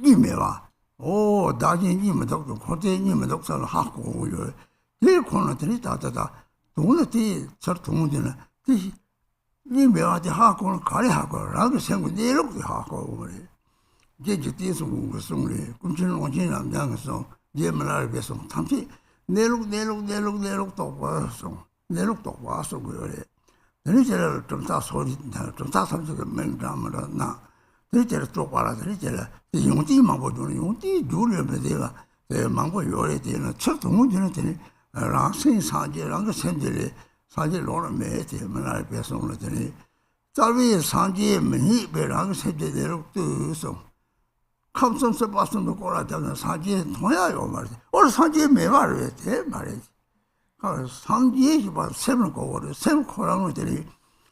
님이와 오 다기님도 고대님도 서 하고요. 이 코너들이 다다다 동네들이 저 동네는 님이한테 하고는 가리하고 라고 생각 내려고 하고 그래. 이제 뒤에서 무슨 꿈치는 원진 남자가서 예문을 배서 탐지 내려고 또 와서 그래. 내리제를 좀다 소리 좀다 삼지가 맹담으로 나 내리제를 또 봐라 내리제를 용띠만 보더니 용띠 둘을 내가 망고 요래 되는 첫 동문전에 되니 랑생 사제랑 그 선들이 사제 로는 매대 문화를 배송을 자위 산지에 문이 배랑 세대대로 뜨서 감성서 봤으면 꼬라다는 산지에 통야요 말이지. 오늘 산지에 매말을 해 말이지. 그 산지에 봐 샘을 거거든. 샘 코랑을 들이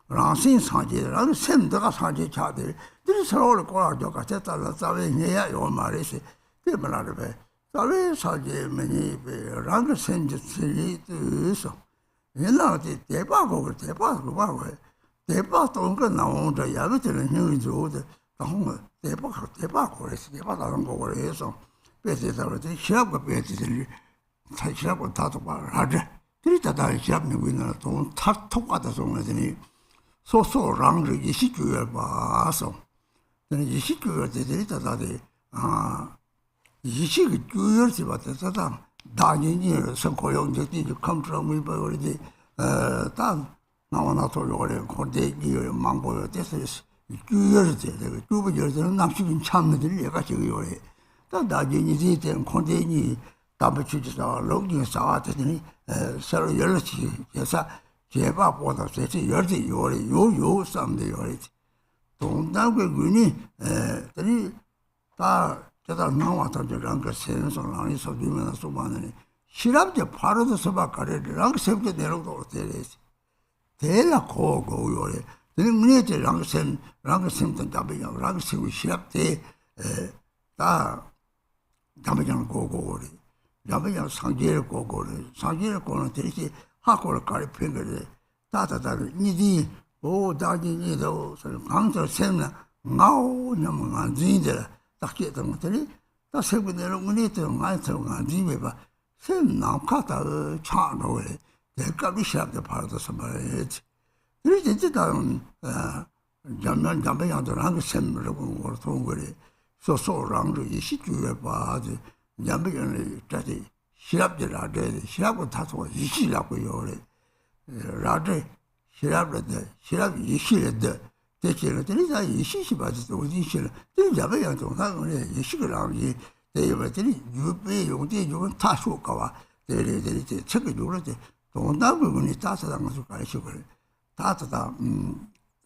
랑신 산지랑 샘도가 산지 차들 들이 서로를 꼬라져 같이 따라 자위 내야요 말이지. 그 문화를 배. 자위 산지에 문이 배랑 senji 뜨서 옛날에 대박을 대박도 그 나온다 야베들은 형이 좋은데 당은 대박 그래서 대박하는 거 그래서 배세다로 시합과 배세들이 시합을 다도 말하지 그리다가 시합 누구나 돈 탁톡 받아서 오더니 소소랑 이시주에 봐서 근데 이시주에 되더라도 이시기 주열지 받았다 다니니 선고용적이 감정을 버리지 딱 나와나 돌려오래 고대기 망보여 됐어 주열지 되고 주부열들은 남식인 참들이 얘가 저기요래 딱 나중에 된 고대니 담배치지서 롱딩 싸웠더니 서로 열지 해서 제바보다 세지 열지 요래 요 싸움데 요래 동남의 군이 들이 다 제가 나와서 저런 거 센서랑이 소비면 소만은 실험제 바로도 서바가래랑 세게 내려도 되래지 대라 고고 요래 되는 문제랑 셈 잡이야 랑 세고 실험때 다 담배장 고고리 담배장 상제를 고고리 상제를 고는 대신 학고를 가르치는 거래 다다다 니디 오 다니니도 강서 셈나 나오 너무 안 진들 딱 했던 것들이 다 세분대로 문의도 많이 들어간 집에 셈 나카다 차노에 내가 시작도 바로서 말이지 그래서 이제 다음 잠배양들한 그 셈으로 본 거래 소소랑도 이 시주에 봐지 잠배양이 자기 시합들아 돼 시합을 타서 이시라고 요래 라데 시합을 이시래데 대체로 들이자 이시시 봐도 어디시래 들이자배양 동상을 이시를 하기 대여들이 유배 용대 용은 타수가와 대리들이 책을 요런데 동남 부분이 따스한 것을 가르치고 다다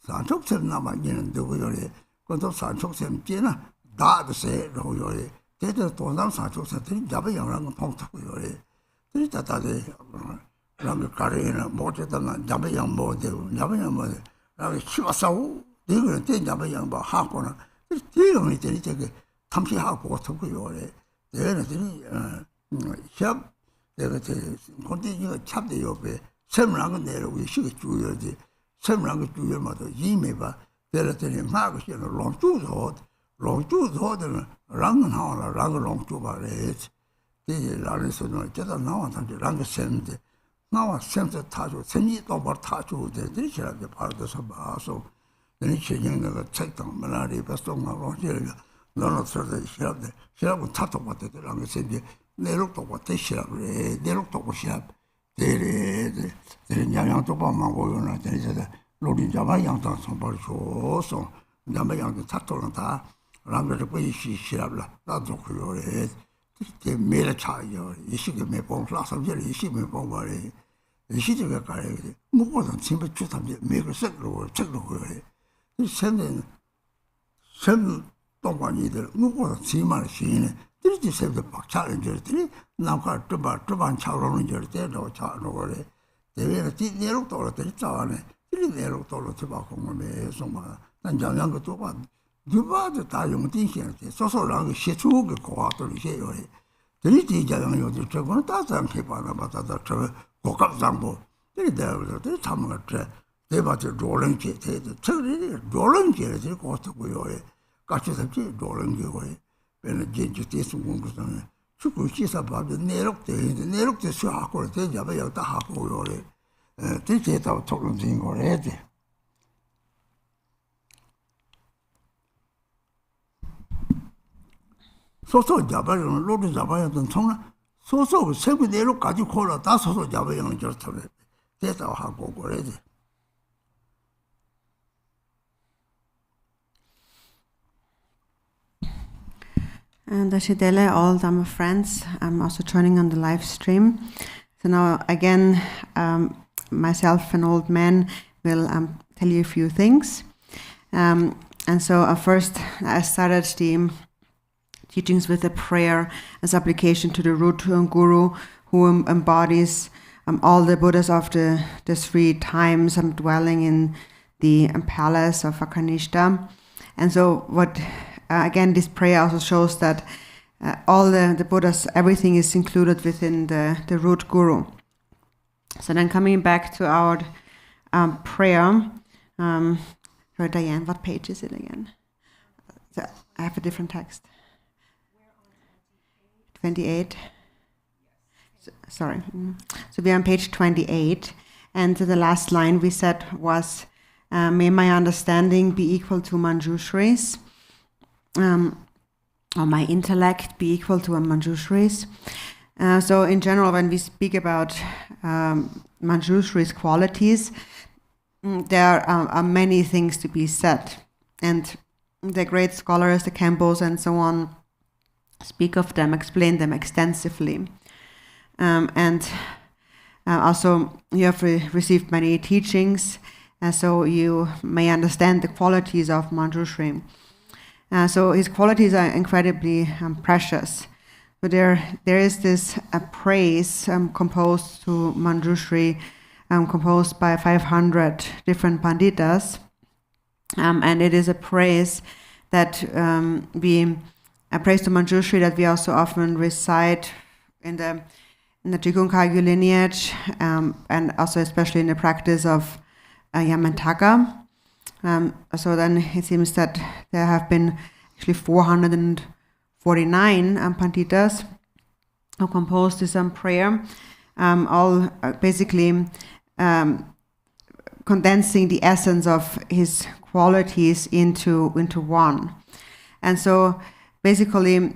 산촉샘 남아있는 누구요래 그것도 산촉샘 찌나 다드세라고 요래 대대 동남 산촉샘들이 자배양이라는 건 통탁고요래 들이다다대 라면 가래는 못했다면 자배양 못되고 자배양 못되고 라면 치와싸고 이거는 때 자배양 뭐 하고는 이런 것들이 되게 탐시하고 어떻고요래 얘네들이 시합 내가 근데 이거 참대 옆에 셈을 내려오기 시기 주요지 셈을 주요마다 이메봐 내려더니 막 시는 롱주도는 랑은 하나 랑을 롱주바래 이제 라르서는 제가 나와서 랑을 셈인데 나와 셈서 타주 셈이 또뭐 타주데 들이시라게 바로서 봐서 내가 신경내가 책당 말아리 bestong하고 제가 너는 저도 시합을 타도 못했대 랑을 셈이 내lok도 같아 시합을 내lok도 시합 대래 양양도 봐만 보여나 대리자 로린 잡아 양당 선발 줘서 남의 양도 타도는 다 랑을 보이 시합을 나도 그래 그 매일 차요 이 시기 매번 라서들 이 시기 매번 말이 이 시기가 가래 뭐든 침배 주탐지 매일 색으로 그래 이 셈은 셈 동관이들 뭐든 지만 시네 들지 세도 박차는 저들이 남과 뚜반 차로는 저들도 차로 그래 대외는 뒤내로 떨어뜨리 자네 뒤내로 떨어뜨려 갖고 뭐에 정말 난 장양 것도 봐 누가도 다 용tin시한테 소소랑 시추고 고아들이 해요 들지 장양 요즘 저거는 다산 개발을 받아다 저 고갑장보 들이대로 참을때 대바지 로런게 대도 저리 로런게를 고스고요 같이 잡지 로런게 왜는 진짜 대수공 것은 축구 시사 봐도 내력대 수학을 대잡아 여기다 하고 요래 대체다 토론진 거래 돼 소소 잡아는 로드 잡아야던 통나 소소 세부 내로까지 골라 다 소소 잡아야는 저렇다네 대다 하고 그래 돼 And Ashidele, all Dharma friends, I'm also joining on the live stream. So now again, myself, an old man, will tell you a few things. And so first I started the teachings with a prayer as application to the root guru who embodies all the Buddhas of the three times dwelling in the palace of Akarnishta. And so what again, this prayer also shows that all the Buddhas, everything is included within the root guru. So then coming back to our prayer, sorry, Diane, what page is it again? So I have a different text. 28. Sorry. So we're on page 28, and the last line we said was, may my understanding be equal to Manjushri's, or my intellect be equal to a Manjushri's. So in general, when we speak about Manjushri's qualities, there are many things to be said. And the great scholars, the Khenpos and so on, speak of them, explain them extensively. And also you have received many teachings, so you may understand the qualities of Manjushri. So his qualities are incredibly precious. But there is this praise composed to Manjushri, composed by 500 different panditas, and it is a praise that we praise to Manjushri that we also often recite in the Jigungkagyu lineage, and also especially in the practice of Yamantaka. So then it seems that there have been actually 449 Panditas who composed this prayer, all basically condensing the essence of his qualities into one. And so basically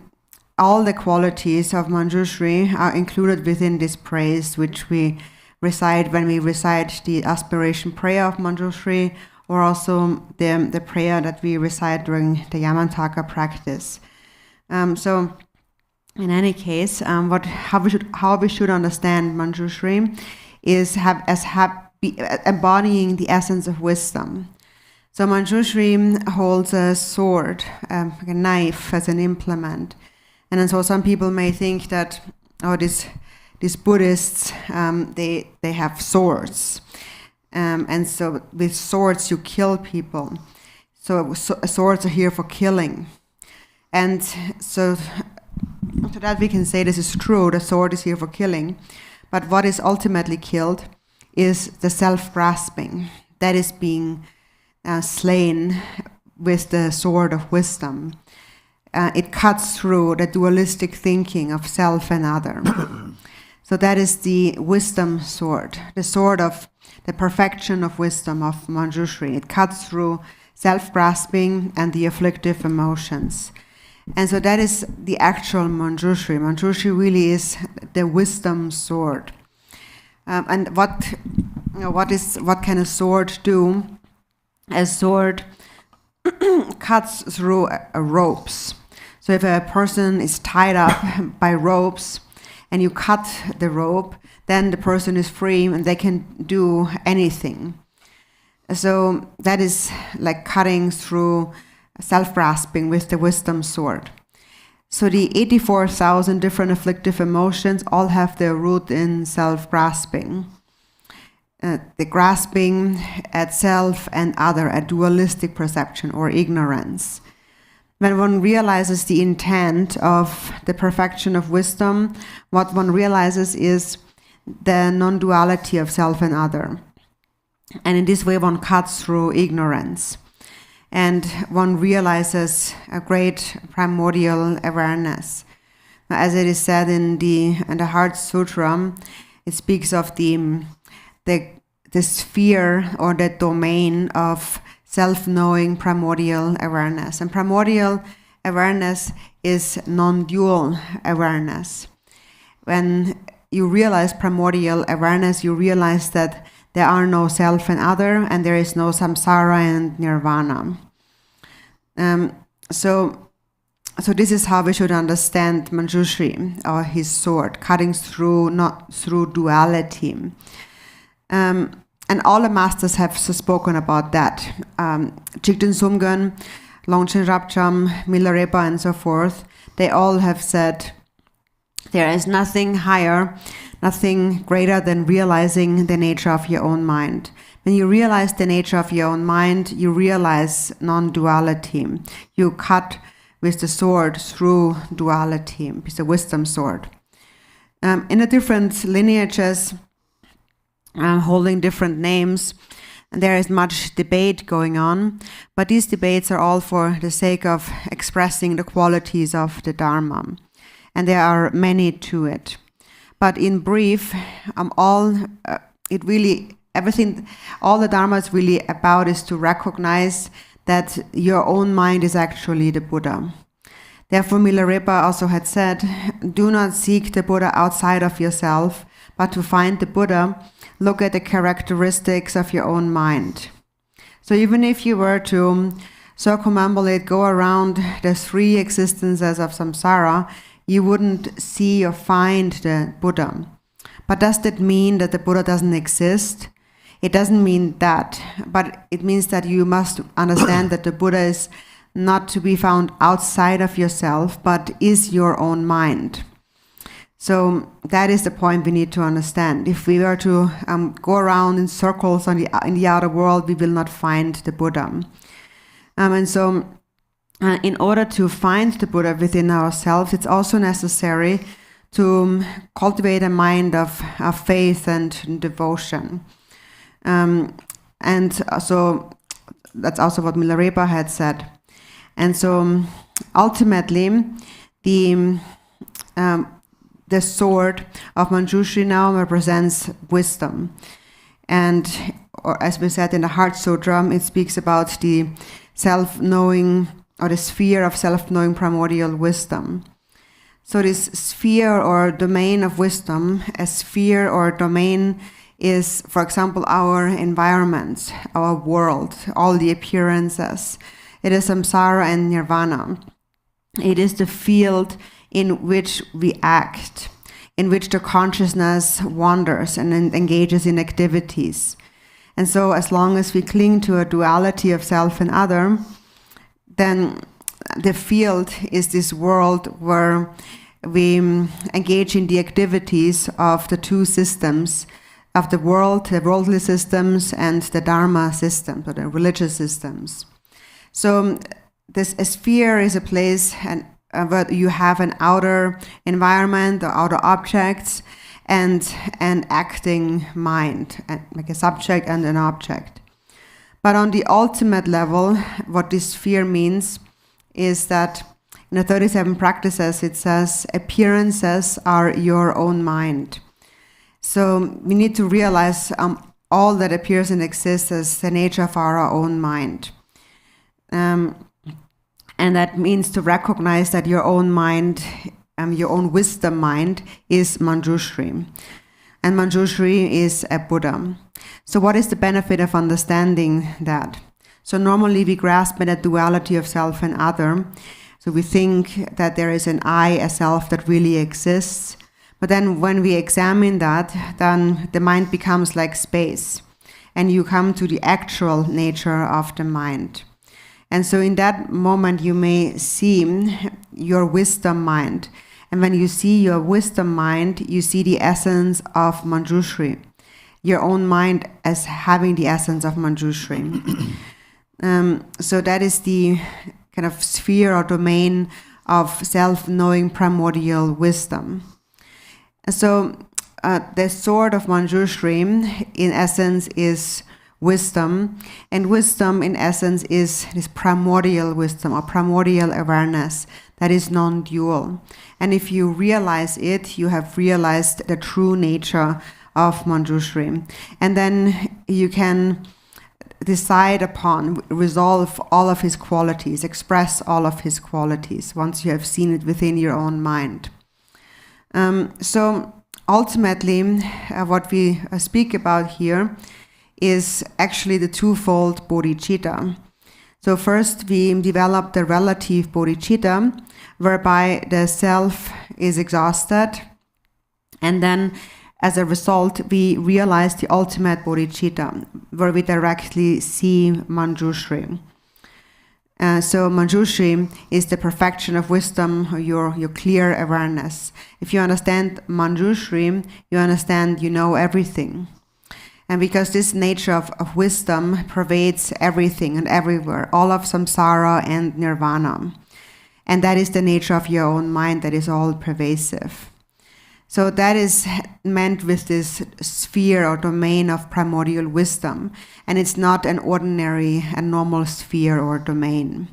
all the qualities of Manjushri are included within this praise, which we recite when we recite the aspiration prayer of Manjushri, or also the prayer that we recite during the Yamantaka practice. So in any case, how we should understand Manjushri is embodying the essence of wisdom. So Manjushri holds a sword, a knife as an implement. And then so some people may think that, these Buddhists, they have swords. And so with swords you kill people. So swords are here for killing. And so to that we can say this is true, the sword is here for killing. But what is ultimately killed is the self-grasping. That is being slain with the sword of wisdom. It cuts through the dualistic thinking of self and other. So that is the wisdom sword, the sword of the perfection of wisdom of Manjushri. It cuts through self-grasping and the afflictive emotions. And so that is the actual Manjushri. Manjushri really is the wisdom sword. And what can a sword do? A sword cuts through ropes. So if a person is tied up by ropes and you cut the rope, then the person is free and they can do anything. So that is like cutting through self-grasping with the wisdom sword. So the 84,000 different afflictive emotions all have their root in self-grasping. The grasping at self and other, at dualistic perception or ignorance. When one realizes the intent of the perfection of wisdom, what one realizes is the non-duality of self and other. And in this way one cuts through ignorance. And one realizes a great primordial awareness. As it is said in the Heart Sutra, it speaks of the sphere or the domain of self-knowing primordial awareness. And primordial awareness is non-dual awareness. When you realize primordial awareness, you realize that there are no self and other, and there is no samsara and nirvana. So this is how we should understand Manjushri, or his sword, cutting through, not through duality. And all the masters have spoken about that. Jigten Sumgön, Longchen Rabjam, Milarepa, and so forth, they all have said there is nothing higher, nothing greater than realizing the nature of your own mind. When you realize the nature of your own mind, you realize non-duality. You cut with the sword through duality. It's a wisdom sword. In the different lineages, holding different names, and there is much debate going on, but these debates are all for the sake of expressing the qualities of the Dharma, and there are many to it. But in brief, all the Dharma is really about is to recognize that your own mind is actually the Buddha. Therefore, Milarepa also had said, do not seek the Buddha outside of yourself, but to find the Buddha, look at the characteristics of your own mind. So even if you were to circumambulate, go around the three existences of samsara, you wouldn't see or find the Buddha. But does that mean that the Buddha doesn't exist? It doesn't mean that, but it means that you must understand that the Buddha is not to be found outside of yourself, but is your own mind. So that is the point we need to understand. If we were to go around in circles in the outer world, we will not find the Buddha. And so in order to find the Buddha within ourselves, it's also necessary to cultivate a mind of faith and devotion. And so that's also what Milarepa had said. And so ultimately, the sword of Manjushri now represents wisdom. And or as we said in the Heart Sutra, it speaks about the self-knowing or the sphere of self-knowing primordial wisdom. So this sphere or domain of wisdom, a sphere or domain is, for example, our environment, our world, all the appearances. It is samsara and nirvana. It is the field in which we act, in which the consciousness wanders and engages in activities. And so as long as we cling to a duality of self and other, then the field is this world where we engage in the activities of the two systems, of the world, the worldly systems, and the Dharma systems, or the religious systems. So this sphere is a place where you have an outer environment, or outer objects, and an acting mind, like a subject and an object. But on the ultimate level, what this sphere means is that in the 37 practices, it says, appearances are your own mind. So we need to realize all that appears and exists as the nature of our own mind. And that means to recognize that your own mind, your own wisdom mind, is Manjushri. And Manjushri is a Buddha. So what is the benefit of understanding that? So normally we grasp at the duality of self and other. So we think that there is an I, a self that really exists. But then when we examine that, then the mind becomes like space. And you come to the actual nature of the mind. And so in that moment you may see your wisdom mind. And when you see your wisdom mind, you see the essence of Manjushri. Your own mind as having the essence of Manjushri. So that is the kind of sphere or domain of self-knowing primordial wisdom. So the sword of Manjushri in essence is wisdom, and wisdom in essence is this primordial wisdom or primordial awareness that is non-dual. And if you realize it, you have realized the true nature of Manjushri. And then you can decide upon, resolve all of his qualities, express all of his qualities once you have seen it within your own mind. So ultimately, what we speak about here is actually the twofold bodhichitta. So first we develop the relative bodhichitta, whereby the self is exhausted, and then as a result we realize the ultimate bodhichitta, where we directly see Manjushri. So Manjushri is the perfection of wisdom, your clear awareness. If you understand Manjushri, you understand, you know everything. And because this nature of wisdom pervades everything and everywhere, all of samsara and nirvana. And that is the nature of your own mind, that is all pervasive. So that is meant with this sphere or domain of primordial wisdom. And it's not an ordinary and normal sphere or domain.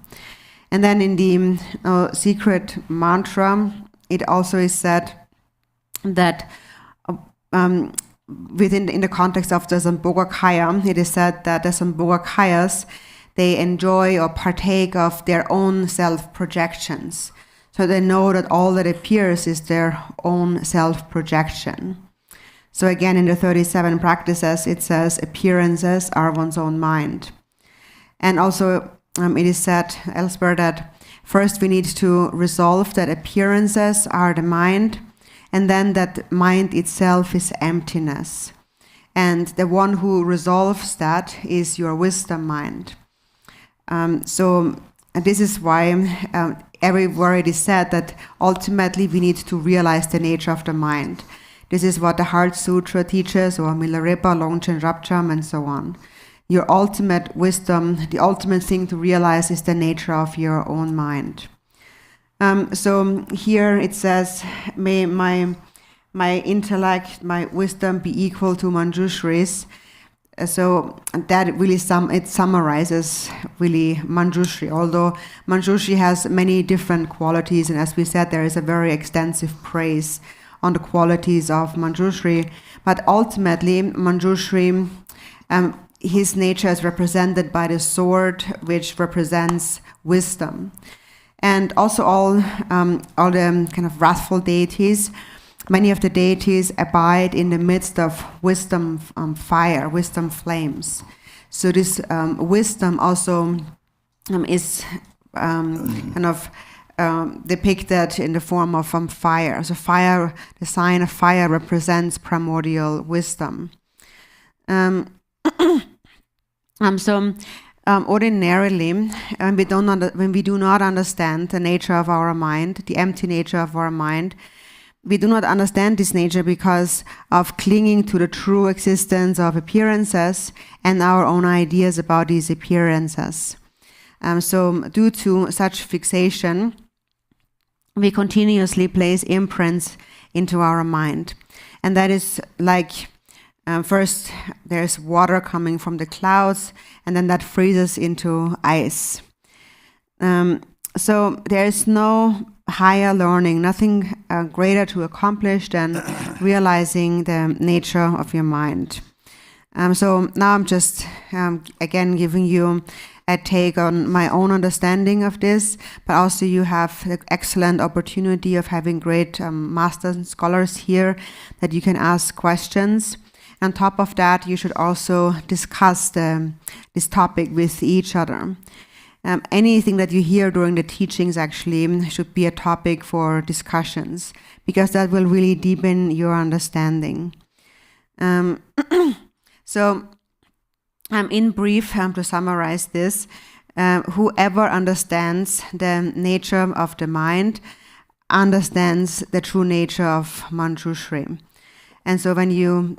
And then in the secret mantra, it also is said that in the context of the Sambhogakaya, it is said that the Sambhogakayas, they enjoy or partake of their own self-projections. So they know that all that appears is their own self-projection. So again, in the 37 practices, it says appearances are one's own mind. And also it is said elsewhere that first we need to resolve that appearances are the mind, and then that mind itself is emptiness. And the one who resolves that is your wisdom mind. So this is why everywhere it is said that ultimately we need to realize the nature of the mind. This is what the Heart Sutra teaches, or Milarepa, Longchen Rabjam, and so on. your ultimate wisdom, the ultimate thing to realize is the nature of your own mind. So here it says, may my intellect, my wisdom be equal to Manjushri's. So that really summarizes really Manjushri, although Manjushri has many different qualities, and as we said, there is a very extensive praise on the qualities of Manjushri. But ultimately, Manjushri, his nature is represented by the sword, which represents wisdom. And also all the kind of wrathful deities, many of the deities abide in the midst of wisdom fire, wisdom flames. So this wisdom also is kind of depicted in the form of fire. So fire, the sign of fire represents primordial wisdom. Ordinarily, when we do not understand the nature of our mind, the empty nature of our mind, we do not understand this nature because of clinging to the true existence of appearances and our own ideas about these appearances. So due to such fixation, we continuously place imprints into our mind. And that is like, first there's water coming from the clouds, and then that freezes into ice. So there is no higher learning, nothing greater to accomplish than realizing the nature of your mind. So now I'm just again giving you a take on my own understanding of this, but also you have the excellent opportunity of having great masters and scholars here that you can ask questions. On top of that, you should also discuss this topic with each other. Anything that you hear during the teachings actually should be a topic for discussions, because that will really deepen your understanding. So, in brief, to summarize this, whoever understands the nature of the mind understands the true nature of Manjushri. And so when you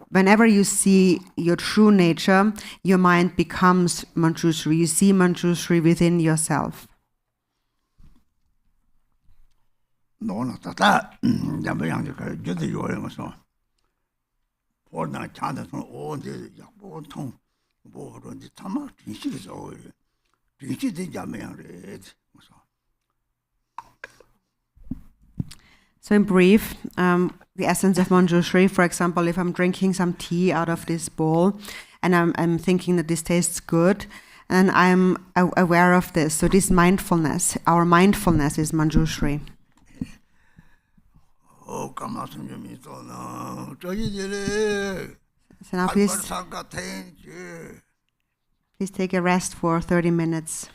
whenever you see your true nature, your mind becomes Manjushri. You see Manjushri within yourself. So in brief, the essence of Manjushri, for example, if I'm drinking some tea out of this bowl and I'm thinking that this tastes good, and I'm aware of this. So this mindfulness, our mindfulness is Manjushri. So now please take a rest for 30 minutes.